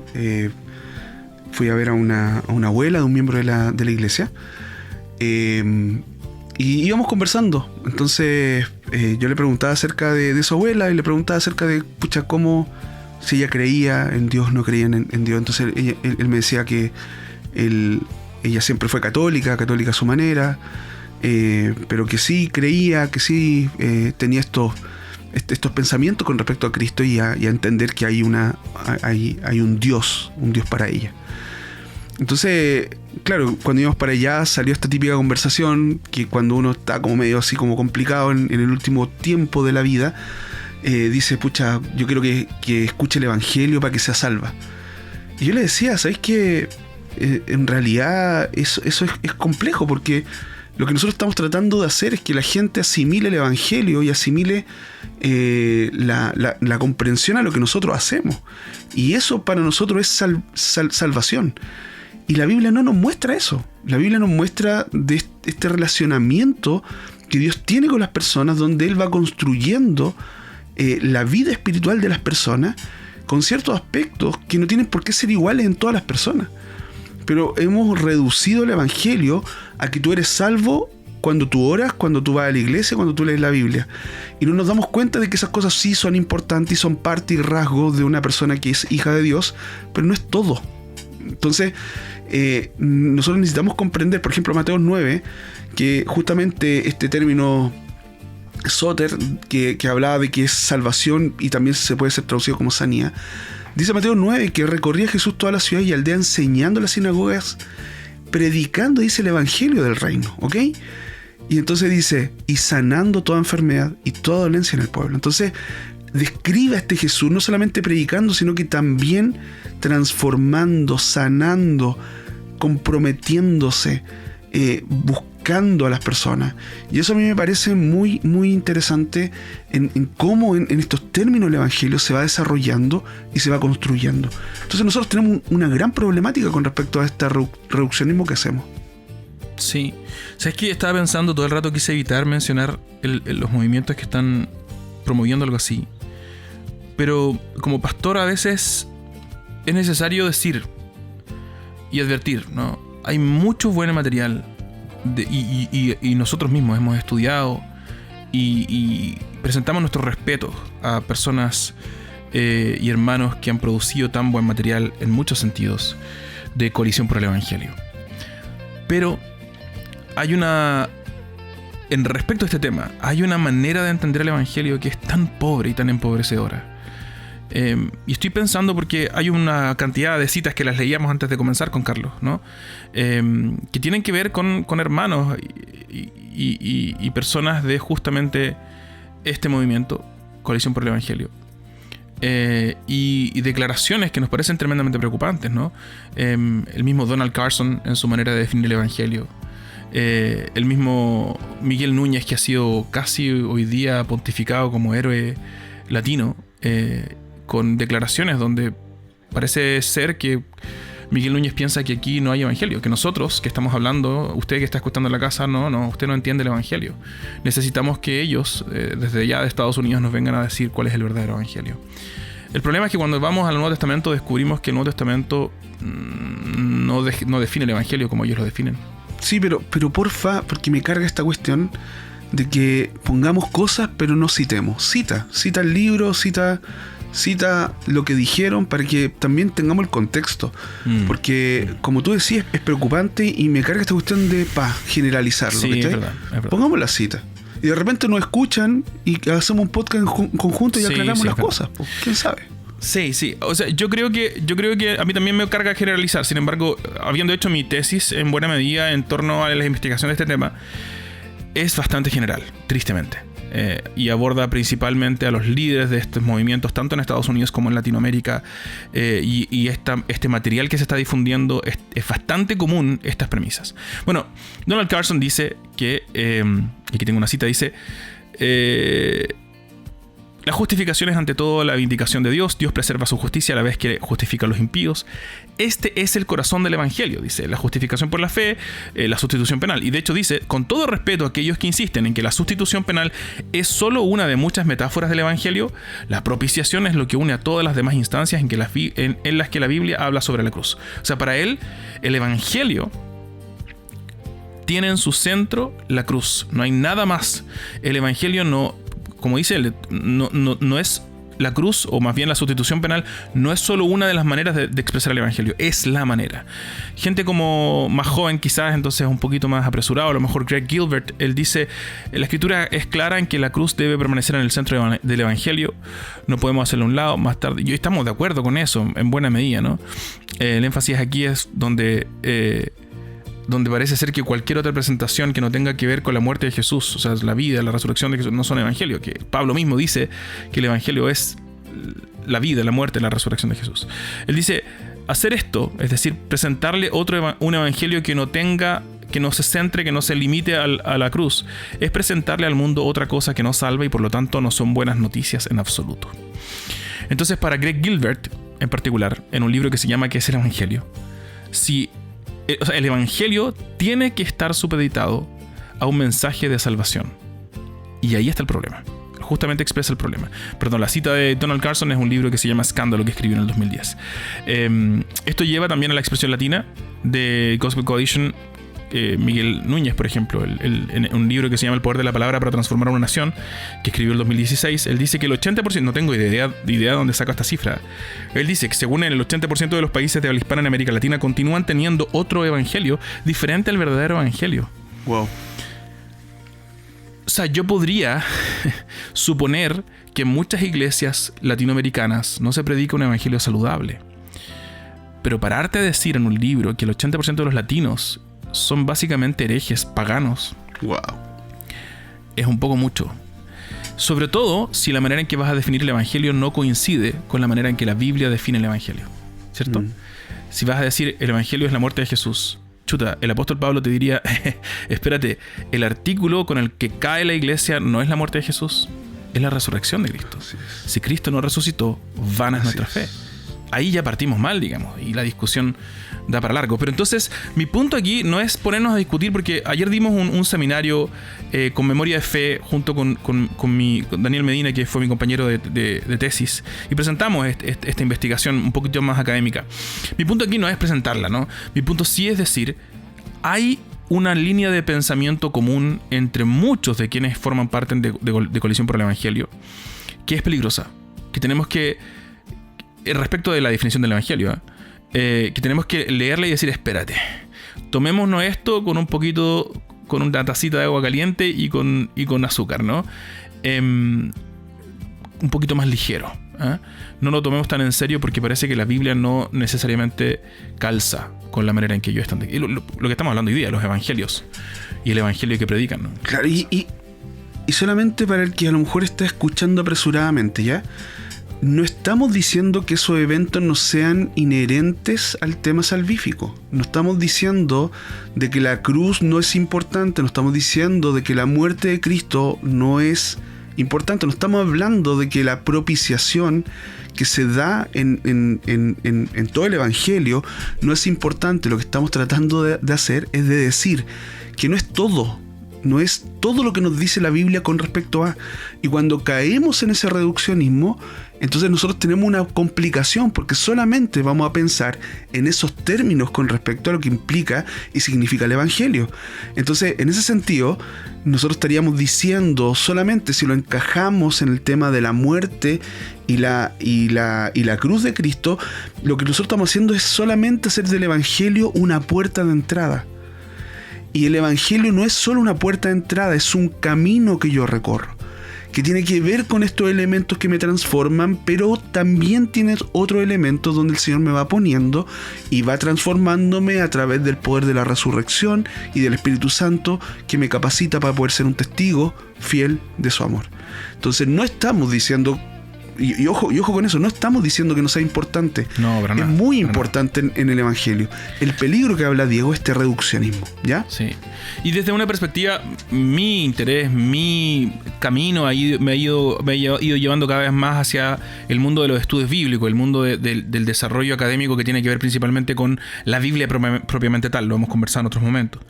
Fui a ver a una abuela de un miembro de la iglesia. Y íbamos conversando. Entonces yo le preguntaba acerca de su abuela y le preguntaba acerca de, cómo, si ella creía en Dios, no creía en Dios. Entonces él me decía que ella siempre fue católica a su manera, pero que sí creía, que sí tenía estos pensamientos con respecto a Cristo y a entender que hay un Dios para ella. Entonces, claro, cuando íbamos para allá salió esta típica conversación que cuando uno está como medio así como complicado en el último tiempo de la vida, dice, yo quiero que escuche el Evangelio para que sea salva. Y yo le decía, ¿sabes qué? En realidad eso es complejo, porque lo que nosotros estamos tratando de hacer es que la gente asimile el Evangelio y asimile la comprensión a lo que nosotros hacemos. Y eso para nosotros es salvación. Y la Biblia no nos muestra eso. La Biblia nos muestra de este relacionamiento que Dios tiene con las personas, donde Él va construyendo la vida espiritual de las personas con ciertos aspectos que no tienen por qué ser iguales en todas las personas. Pero hemos reducido el Evangelio a que tú eres salvo cuando tú oras, cuando tú vas a la iglesia, cuando tú lees la Biblia. Y no nos damos cuenta de que esas cosas sí son importantes y son parte y rasgo de una persona que es hija de Dios, pero no es todo. Entonces, nosotros necesitamos comprender, por ejemplo, Mateo 9, que justamente este término soter, que hablaba de que es salvación y también se puede ser traducido como sanidad. Dice Mateo 9 que recorría Jesús toda la ciudad y aldea enseñando en las sinagogas, predicando, dice, el evangelio del reino, ¿ok? Y entonces dice, y sanando toda enfermedad y toda dolencia en el pueblo. Entonces describe a este Jesús no solamente predicando, sino que también transformando, sanando, comprometiéndose, buscando a las personas. Y eso a mí me parece muy, muy interesante en cómo en estos términos el evangelio se va desarrollando y se va construyendo. Entonces nosotros tenemos una gran problemática con respecto a este reduccionismo que hacemos. Sí. ¿Sabes qué? Estaba pensando todo el rato, quise evitar mencionar los movimientos que están promoviendo algo así. Pero como pastor a veces es necesario decir y advertir, ¿no? Hay mucho buen material y nosotros mismos hemos estudiado y presentamos nuestros respetos a personas y hermanos que han producido tan buen material en muchos sentidos de colisión por el evangelio. Pero hay en respecto a este tema, hay una manera de entender el evangelio que es tan pobre y tan empobrecedora. Y estoy pensando porque hay una cantidad de citas que las leíamos antes de comenzar con Carlos, ¿no? Que tienen que ver con hermanos y personas de justamente este movimiento, Coalición por el Evangelio. Y declaraciones que nos parecen tremendamente preocupantes, ¿no? El mismo Donald Carson en su manera de definir el Evangelio. El mismo Miguel Núñez, que ha sido casi hoy día pontificado como héroe latino, con declaraciones donde parece ser que Miguel Núñez piensa que aquí no hay evangelio, que nosotros que estamos hablando, usted que está escuchando en la casa, no, usted no entiende el evangelio. Necesitamos que ellos, desde allá de Estados Unidos, nos vengan a decir cuál es el verdadero evangelio. El problema es que cuando vamos al Nuevo Testamento descubrimos que el Nuevo Testamento no define el evangelio como ellos lo definen. Sí, pero porfa, porque me carga esta cuestión de que pongamos cosas pero no citemos. Cita el libro, cita lo que dijeron para que también tengamos el contexto. Porque, como tú decías, es preocupante y me carga esta cuestión de generalizarlo. Sí, es verdad. Pongamos la cita. Y de repente nos escuchan y hacemos un podcast en conjunto y aclaramos las cosas. Pues, ¿quién sabe? Sí. O sea, yo creo que a mí también me carga generalizar. Sin embargo, habiendo hecho mi tesis en buena medida en torno a la investigación de este tema, es bastante general, tristemente. Y aborda principalmente a los líderes de estos movimientos, tanto en Estados Unidos como en Latinoamérica. Y este material que se está difundiendo es bastante común, estas premisas. Bueno, Donald Carson dice que, aquí tengo una cita, dice... La justificación es ante todo la vindicación de Dios. Dios preserva su justicia a la vez que justifica a los impíos. Este es el corazón del Evangelio, dice. La justificación por la fe, la sustitución penal. Y de hecho dice, con todo respeto a aquellos que insisten en que la sustitución penal es solo una de muchas metáforas del Evangelio, la propiciación es lo que une a todas las demás instancias en las que la Biblia habla sobre la cruz. O sea, para él, el Evangelio tiene en su centro la cruz. No hay nada más. El Evangelio no... Como dice él, no es la cruz, o más bien la sustitución penal, no es solo una de las maneras de expresar el Evangelio, es la manera. Gente como más joven quizás, entonces un poquito más apresurado, a lo mejor Greg Gilbert, él dice, la Escritura es clara en que la cruz debe permanecer en el centro del Evangelio, no podemos hacerlo a un lado, más tarde. Y estamos de acuerdo con eso, en buena medida, ¿no? El énfasis aquí es donde parece ser que cualquier otra presentación que no tenga que ver con la muerte de Jesús, o sea, la vida, la resurrección de Jesús, no son evangelio, que Pablo mismo dice que el evangelio es la vida, la muerte, la resurrección de Jesús. Él dice, hacer esto, es decir, presentarle un evangelio que no se centre, que no se limite a la cruz, es presentarle al mundo otra cosa que no salva y por lo tanto no son buenas noticias en absoluto. Entonces, para Greg Gilbert, en particular, en un libro que se llama ¿Qué es el evangelio?, el evangelio tiene que estar supeditado a un mensaje de salvación. Y ahí está el problema. Justamente expresa el problema. Perdón, la cita de Donald Carson es un libro que se llama Escándalo, que escribió en el 2010. Esto lleva también a la expresión latina de Gospel Coalition. Miguel Núñez, por ejemplo, en un libro que se llama El poder de la palabra para transformar a una nación, que escribió en el 2016, él dice que el 80%, no tengo idea de dónde saca esta cifra, él dice que según él, el 80% de los países de habla hispana en América Latina continúan teniendo otro evangelio diferente al verdadero evangelio. Wow. O sea, yo podría suponer que en muchas iglesias latinoamericanas no se predica un evangelio saludable, pero pararte a decir en un libro que el 80% de los latinos son básicamente herejes paganos. Wow. Es un poco mucho. Sobre todo si la manera en que vas a definir el evangelio no coincide con la manera en que la Biblia define el evangelio. ¿Cierto? Si vas a decir el evangelio es la muerte de Jesús, chuta, el apóstol Pablo te diría, espérate, el artículo con el que cae la iglesia no es la muerte de Jesús, es la resurrección de Cristo. Si Cristo no resucitó, vana es nuestra fe. Ahí ya partimos mal, digamos, y la discusión da para largo. Pero entonces, mi punto aquí no es ponernos a discutir, porque ayer dimos un seminario con memoria de fe junto con Daniel Medina, que fue mi compañero de tesis, y presentamos esta investigación un poquito más académica. Mi punto aquí no es presentarla, ¿no? Mi punto sí es decir, hay una línea de pensamiento común entre muchos de quienes forman parte de Coalición por el Evangelio, que es peligrosa, que tenemos que, respecto de la definición del evangelio, que tenemos que leerla y decir, espérate, tomémonos esto con una tacita de agua caliente y con azúcar, ¿no? Un poquito más ligero, ¿eh? No lo tomemos tan en serio, porque parece que la Biblia no necesariamente calza con la manera en que ellos están. Lo que estamos hablando hoy día, los evangelios y el evangelio que predican, ¿no? Claro, y solamente para el que a lo mejor está escuchando apresuradamente, ¿ya? No estamos diciendo que esos eventos no sean inherentes al tema salvífico. No estamos diciendo de que la cruz no es importante. No estamos diciendo de que la muerte de Cristo no es importante. No estamos hablando de que la propiciación que se da en todo el Evangelio no es importante. Lo que estamos tratando de hacer es de decir que no es todo. No es todo lo que nos dice la Biblia con respecto a... Y cuando caemos en ese reduccionismo, entonces nosotros tenemos una complicación, porque solamente vamos a pensar en esos términos con respecto a lo que implica y significa el Evangelio. Entonces, en ese sentido, nosotros estaríamos diciendo solamente, si lo encajamos en el tema de la muerte y la cruz de Cristo, lo que nosotros estamos haciendo es solamente hacer del Evangelio una puerta de entrada. Y el Evangelio no es solo una puerta de entrada, es un camino que yo recorro, que tiene que ver con estos elementos que me transforman, pero también tiene otros elementos donde el Señor me va poniendo y va transformándome a través del poder de la resurrección y del Espíritu Santo, que me capacita para poder ser un testigo fiel de su amor. Entonces no estamos diciendo y ojo con eso, no estamos diciendo que no sea importante. No, pero es muy importante en el Evangelio. El peligro que habla Diego es este reduccionismo, ¿ya? Sí. Y desde una perspectiva, mi interés, mi camino me ha ido llevando cada vez más hacia el mundo de los estudios bíblicos, el mundo del desarrollo académico que tiene que ver principalmente con la Biblia propiamente tal. Lo hemos conversado en otros momentos.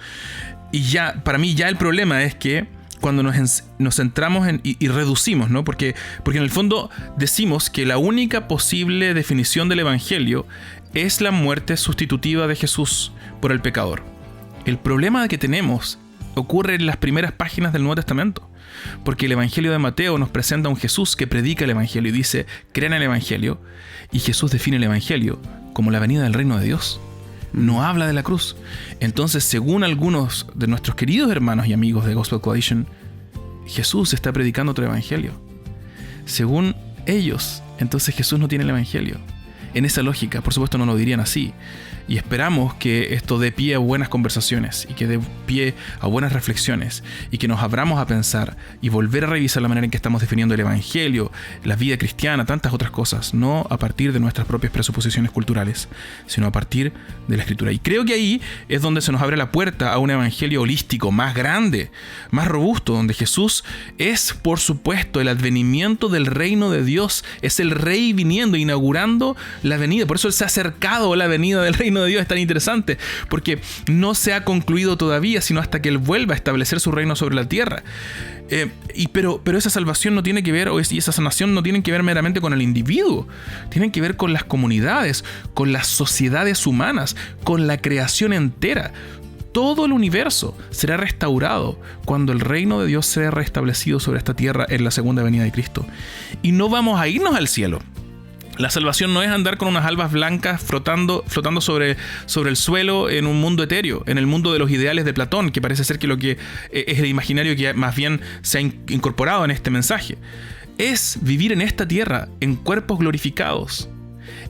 Y ya, para mí ya el problema es que cuando nos centramos y reducimos, ¿no? Porque en el fondo decimos que la única posible definición del Evangelio es la muerte sustitutiva de Jesús por el pecador. El problema que tenemos ocurre en las primeras páginas del Nuevo Testamento, porque el Evangelio de Mateo nos presenta a un Jesús que predica el Evangelio y dice, crean el Evangelio, y Jesús define el Evangelio como la venida del reino de Dios. No habla de la cruz. Entonces, según algunos de nuestros queridos hermanos y amigos de Gospel Coalition, Jesús está predicando otro evangelio. Según ellos, entonces Jesús no tiene el evangelio. En esa lógica, por supuesto, no lo dirían así. Y esperamos que esto dé pie a buenas conversaciones y que dé pie a buenas reflexiones y que nos abramos a pensar y volver a revisar la manera en que estamos definiendo el evangelio, la vida cristiana, tantas otras cosas, no a partir de nuestras propias presuposiciones culturales, sino a partir de la Escritura. Y creo que ahí es donde se nos abre la puerta a un evangelio holístico, más grande, más robusto, donde Jesús es, por supuesto, el advenimiento del reino de Dios, es el rey viniendo, inaugurando la venida. Por eso Él se ha acercado a la venida del reino de Dios. Es tan interesante, porque no se ha concluido todavía, sino hasta que Él vuelva a establecer su reino sobre la tierra. Pero esa salvación no tiene que ver, y esa sanación no tienen que ver meramente con el individuo, tienen que ver con las comunidades, con las sociedades humanas, con la creación entera. Todo el universo será restaurado cuando el reino de Dios sea restablecido sobre esta tierra en la segunda venida de Cristo. Y no vamos a irnos al cielo. La salvación no es andar con unas albas blancas flotando sobre el suelo en un mundo etéreo, en el mundo de los ideales de Platón, que parece ser que lo que es el imaginario que más bien se ha incorporado en este mensaje. Es vivir en esta tierra, en cuerpos glorificados,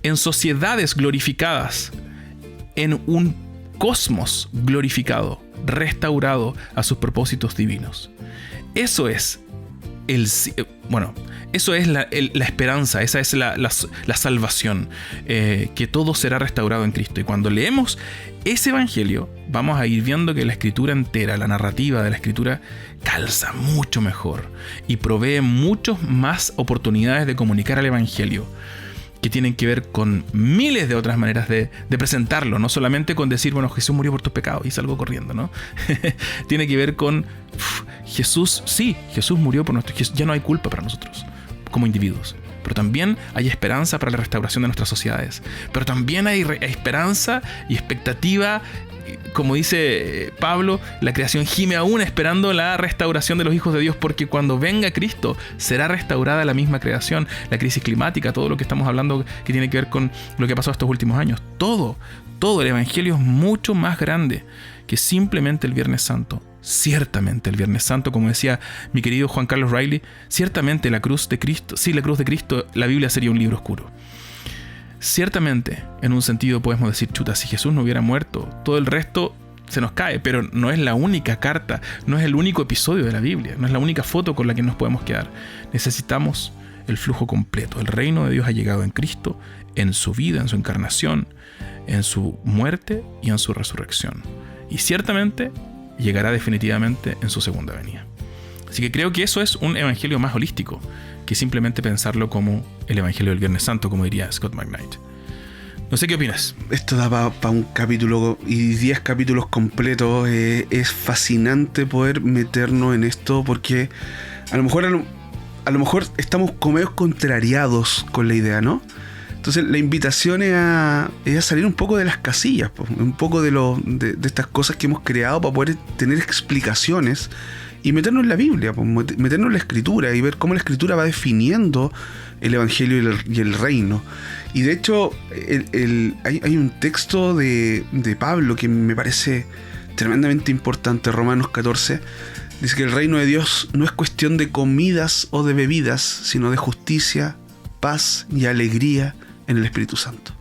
en sociedades glorificadas, en un cosmos glorificado, restaurado a sus propósitos divinos. Eso es eso es la esperanza, esa es la salvación, que todo será restaurado en Cristo. Y cuando leemos ese evangelio, vamos a ir viendo que la escritura entera, la narrativa de la escritura, calza mucho mejor y provee muchas más oportunidades de comunicar el evangelio, que tienen que ver con miles de otras maneras de presentarlo, no solamente con decir, bueno, Jesús murió por tus pecados y salgo corriendo, ¿no? Tiene que ver con Jesús murió por nosotros, ya no hay culpa para nosotros como individuos, pero también hay esperanza para la restauración de nuestras sociedades, pero también hay esperanza y expectativa. Como dice Pablo, la creación gime aún esperando la restauración de los hijos de Dios, porque cuando venga Cristo será restaurada la misma creación, la crisis climática, todo lo que estamos hablando que tiene que ver con lo que ha pasado estos últimos años. Todo el evangelio es mucho más grande que simplemente el Viernes Santo. Ciertamente el Viernes Santo, como decía mi querido Juan Carlos Riley, ciertamente la cruz de Cristo, sin la cruz de Cristo, la Biblia sería un libro oscuro. Ciertamente, en un sentido podemos decir, chuta, si Jesús no hubiera muerto, todo el resto se nos cae, pero no es la única carta, no es el único episodio de la Biblia, no es la única foto con la que nos podemos quedar. Necesitamos el flujo completo. El reino de Dios ha llegado en Cristo, en su vida, en su encarnación, en su muerte y en su resurrección. Y ciertamente llegará definitivamente en su segunda venida. Así que creo que eso es un evangelio más holístico que simplemente pensarlo como el evangelio del Viernes Santo, como diría Scott McKnight. No sé qué opinas. Esto da para un capítulo y 10 capítulos completos. Es fascinante poder meternos en esto, porque a lo mejor estamos como medio contrariados con la idea, ¿no? Entonces la invitación es a salir un poco de las casillas, un poco de estas cosas que hemos creado para poder tener explicaciones y meternos en la Biblia, meternos en la Escritura y ver cómo la Escritura va definiendo el Evangelio y el reino. Y de hecho hay un texto de Pablo que me parece tremendamente importante, Romanos 14. Dice que el reino de Dios no es cuestión de comidas o de bebidas, sino de justicia, paz y alegría en el Espíritu Santo.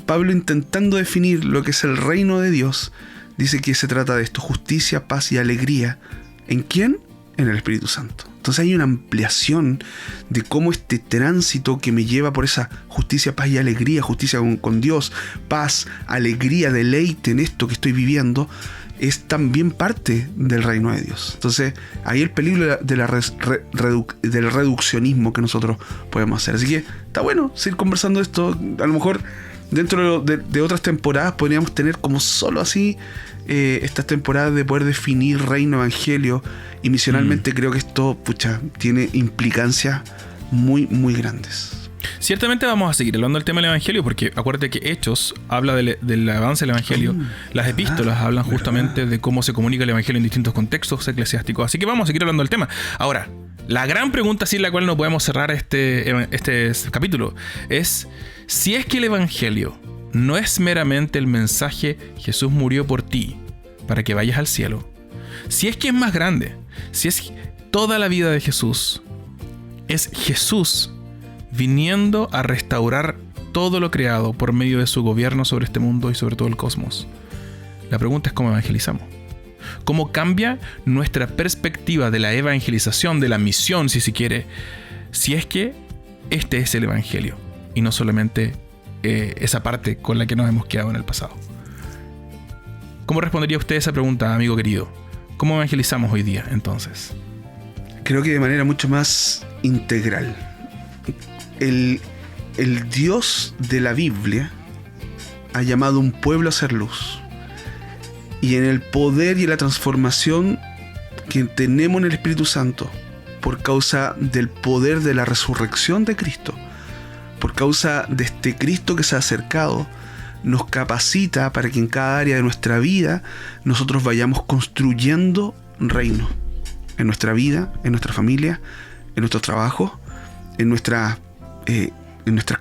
Pablo, intentando definir lo que es el reino de Dios, dice que se trata de esto: justicia, paz y alegría. ¿En quién? En el Espíritu Santo. Entonces hay una ampliación de cómo este tránsito que me lleva por esa justicia, paz y alegría, justicia con Dios, paz, alegría, deleite en esto que estoy viviendo, es también parte del reino de Dios. Entonces ahí el peligro del reduccionismo que nosotros podemos hacer. Así que está bueno seguir conversando de esto. A lo mejor dentro de otras temporadas podríamos tener como solo así estas temporadas de poder definir reino, evangelio, y misionalmente creo que esto tiene implicancias muy, muy grandes. Ciertamente vamos a seguir hablando del tema del evangelio, porque acuérdate que Hechos habla del avance del evangelio. Las epístolas hablan justamente de cómo se comunica el evangelio en distintos contextos eclesiásticos. Así que vamos a seguir hablando del tema. Ahora, la gran pregunta sin la cual no podemos cerrar este capítulo es: si es que el evangelio no es meramente el mensaje Jesús murió por ti para que vayas al cielo, si es que es más grande, si es toda la vida de Jesús es Jesús viniendo a restaurar todo lo creado por medio de su gobierno sobre este mundo y sobre todo el cosmos, la pregunta es cómo evangelizamos. ¿Cómo cambia nuestra perspectiva de la evangelización, de la misión, si se quiere, si es que este es el evangelio y no solamente esa parte con la que nos hemos quedado en el pasado? ¿Cómo respondería usted a esa pregunta, amigo querido? ¿Cómo evangelizamos hoy día, entonces? Creo que de manera mucho más integral. El Dios de la Biblia ha llamado a un pueblo a ser luz. Y en el poder y la transformación que tenemos en el Espíritu Santo, por causa del poder de la resurrección de Cristo, por causa de este Cristo que se ha acercado, nos capacita para que en cada área de nuestra vida nosotros vayamos construyendo reino. En nuestra vida, en nuestra familia, en nuestros trabajos, en nuestras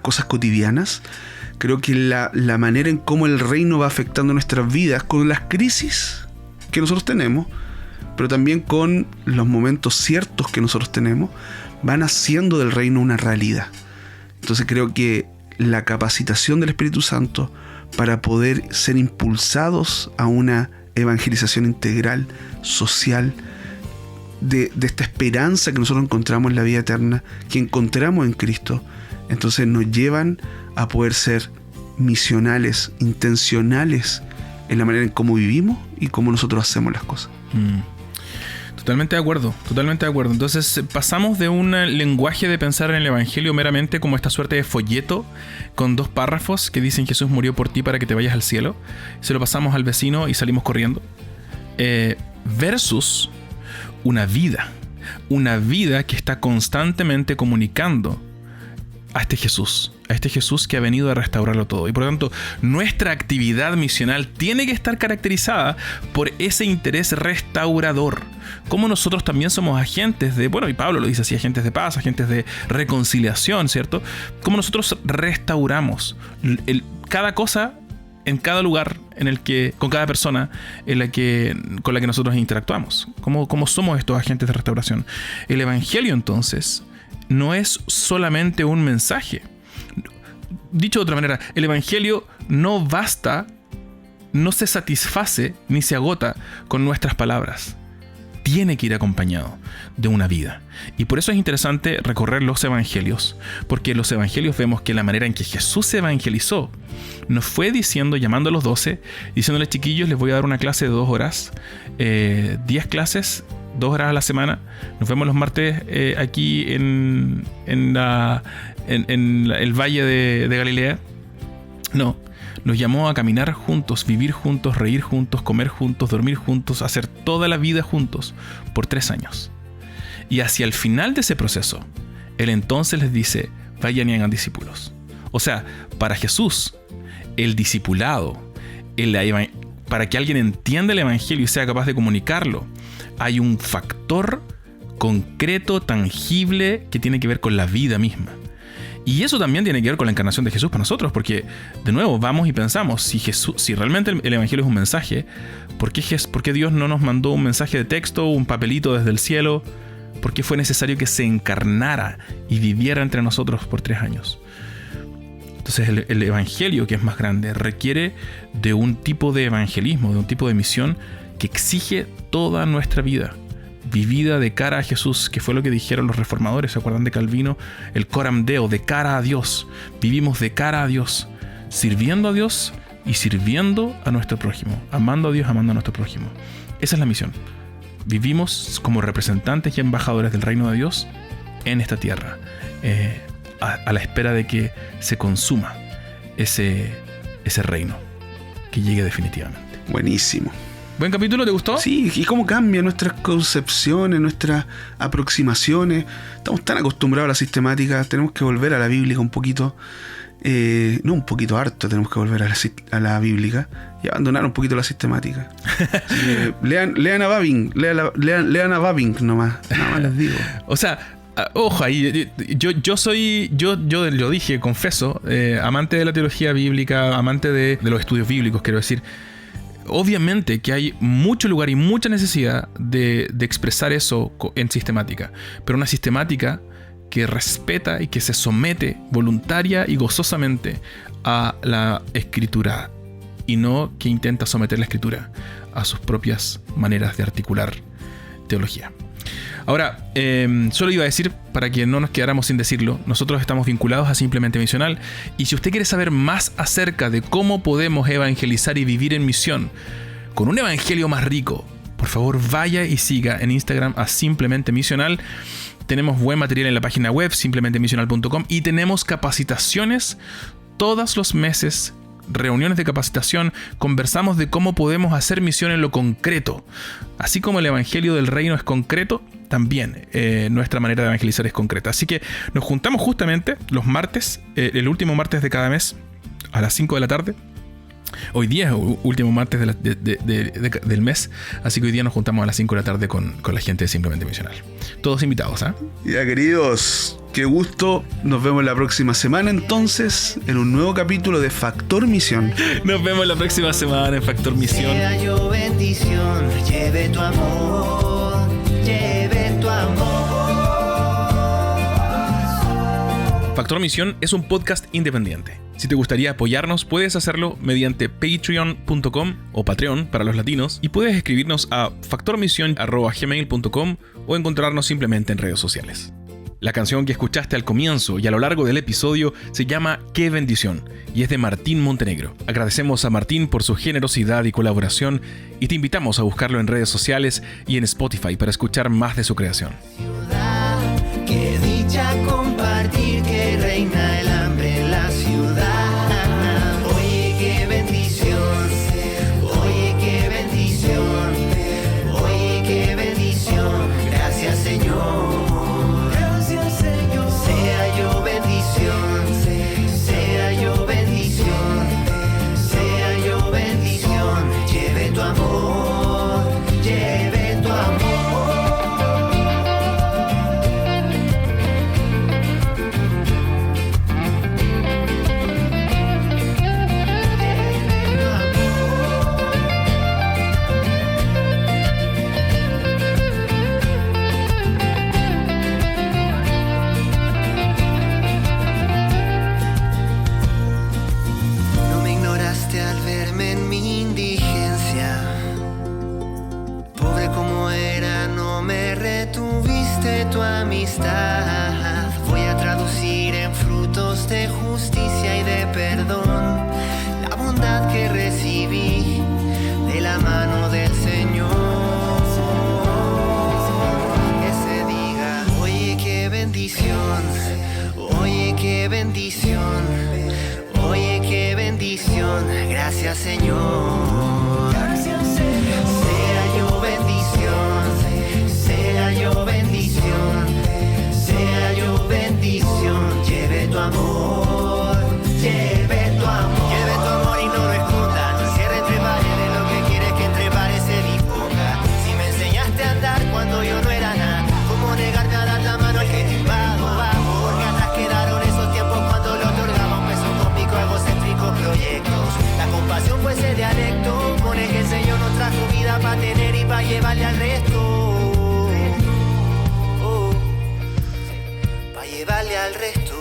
cosas cotidianas. Creo que la manera en cómo el reino va afectando nuestras vidas con las crisis que nosotros tenemos, pero también con los momentos ciertos que nosotros tenemos, van haciendo del reino una realidad. Entonces creo que la capacitación del Espíritu Santo para poder ser impulsados a una evangelización integral, social, de esta esperanza que nosotros encontramos en la vida eterna, que encontramos en Cristo, entonces nos llevan a poder ser misionales, intencionales en la manera en cómo vivimos y cómo nosotros hacemos las cosas. Totalmente de acuerdo, totalmente de acuerdo. Entonces pasamos de un lenguaje de pensar en el evangelio meramente como esta suerte de folleto con 2 párrafos que dicen Jesús murió por ti para que te vayas al cielo, se lo pasamos al vecino y salimos corriendo, versus una vida que está constantemente comunicando a este Jesús que ha venido a restaurarlo todo. Y por lo tanto, nuestra actividad misional tiene que estar caracterizada por ese interés restaurador. Como nosotros también somos agentes de, y Pablo lo dice así, agentes de paz, agentes de reconciliación, ¿cierto? Como nosotros restauramos cada cosa en cada lugar con cada persona con la que nosotros interactuamos. ¿Cómo somos estos agentes de restauración? El evangelio, entonces, no es solamente un mensaje. Dicho de otra manera, el evangelio no basta, no se satisface ni se agota con nuestras palabras. Tiene que ir acompañado de una vida. Y por eso es interesante recorrer los evangelios, porque en los evangelios vemos que la manera en que Jesús se evangelizó nos fue llamando a los 12, diciéndoles: chiquillos, les voy a dar una clase de 2 horas, 10 clases, 2 horas a la semana. Nos vemos los martes aquí en el Valle de Galilea. No, nos llamó a caminar juntos, vivir juntos, reír juntos, comer juntos, dormir juntos, hacer toda la vida juntos por 3 años. Y hacia el final de ese proceso, Él entonces les dice: vayan y hagan discípulos. O sea, para Jesús, el discipulado, para que alguien entienda el evangelio y sea capaz de comunicarlo, hay un factor concreto, tangible, que tiene que ver con la vida misma. Y eso también tiene que ver con la encarnación de Jesús para nosotros, porque de nuevo vamos y pensamos, si realmente el evangelio es un mensaje, ¿por qué Dios no nos mandó un mensaje de texto, un papelito desde el cielo? ¿Por qué fue necesario que se encarnara y viviera entre nosotros por 3 años? Entonces el evangelio, que es más grande, requiere de un tipo de evangelismo, de un tipo de misión que exige toda nuestra vida, vivida de cara a Jesús, que fue lo que dijeron los reformadores, ¿se acuerdan de Calvino? El coram Deo, de cara a Dios. Vivimos de cara a Dios, sirviendo a Dios y sirviendo a nuestro prójimo, amando a Dios, amando a nuestro prójimo. Esa es la misión. Vivimos como representantes y embajadores del reino de Dios en esta tierra, a la espera de que se consuma ese reino, que llegue definitivamente. Buenísimo. ¿Buen capítulo? ¿Te gustó? Sí, y cómo cambian nuestras concepciones, nuestras aproximaciones. Estamos tan acostumbrados a la sistemática, tenemos que volver a la bíblica un poquito. No un poquito, harto tenemos que volver a la bíblica y abandonar un poquito la sistemática. Lean a Bavinck, lean a Bavinck nomás, nada más les digo. O sea, ojo, ahí yo lo dije, confeso, amante de la teología bíblica, amante de los estudios bíblicos, quiero decir. Obviamente que hay mucho lugar y mucha necesidad de expresar eso en sistemática, pero una sistemática que respeta y que se somete voluntaria y gozosamente a la escritura, y no que intenta someter la escritura a sus propias maneras de articular teología. Ahora, solo iba a decir, para que no nos quedáramos sin decirlo, nosotros estamos vinculados a Simplemente Misional, y si usted quiere saber más acerca de cómo podemos evangelizar y vivir en misión con un evangelio más rico, por favor vaya y siga en Instagram a Simplemente Misional. Tenemos buen material en la página web simplementemisional.com y tenemos capacitaciones todos los meses, reuniones de capacitación, conversamos de cómo podemos hacer misión en lo concreto. Así como el evangelio del reino es concreto, también nuestra manera de evangelizar es concreta. Así que nos juntamos justamente los martes, el último martes de cada mes a las 5 de la tarde. Hoy día es el último martes del mes, así que hoy día nos juntamos a las 5 de la tarde con la gente de Simplemente Misional. Todos invitados, ¿eh? Ya, queridos, qué gusto. Nos vemos la próxima semana entonces en un nuevo capítulo de Factor Misión. Nos vemos la próxima semana en Factor Misión. Sea yo bendición, lleve tu amor, lleve tu amor. Factor Misión es un podcast independiente. Si te gustaría apoyarnos, puedes hacerlo mediante patreon.com o Patreon para los latinos, y puedes escribirnos a factormision@gmail.com o encontrarnos simplemente en redes sociales. La canción que escuchaste al comienzo y a lo largo del episodio se llama Qué bendición y es de Martín Montenegro. Agradecemos a Martín por su generosidad y colaboración y te invitamos a buscarlo en redes sociales y en Spotify para escuchar más de su creación. Ciudad, qué dicha compartir, que reina el hambre en la ciudad. Oye, qué bendición, oye, qué bendición, oye, qué bendición. Gracias, Señor. Gracias, Señor. Sea yo bendición, sea yo bendición, sea yo bendición. Lleve tu amor, lleve tu amor. No me ignoraste al verme en mi indigencia. Pobre como era, no me retuviste tu amistad. Voy a traducir en frutos de justicia y de perdón la bondad que recibí de la mano del Señor. Que se diga, oye, qué bendición, oye, qué bendición, oye, qué bendición. Gracias, Señor. Sea yo bendición, sea yo bendición, sea yo bendición. Lleve tu amor, lleve tu amor. Lleve tu amor y no lo esconda. Cierre entre paredes lo que quieres que entre pares se disponga. Si me enseñaste a andar cuando yo no era nada, ¿cómo negarte a dar la mano al que te invado? Vamos, porque atrás quedaron esos tiempos cuando le otorgaba un peso cósmico a egocéntricos proyectos. La compasión fue ese dialecto con el que el Señor nos trajo vida para tener y para llevarle al resto. Para llevarle al resto.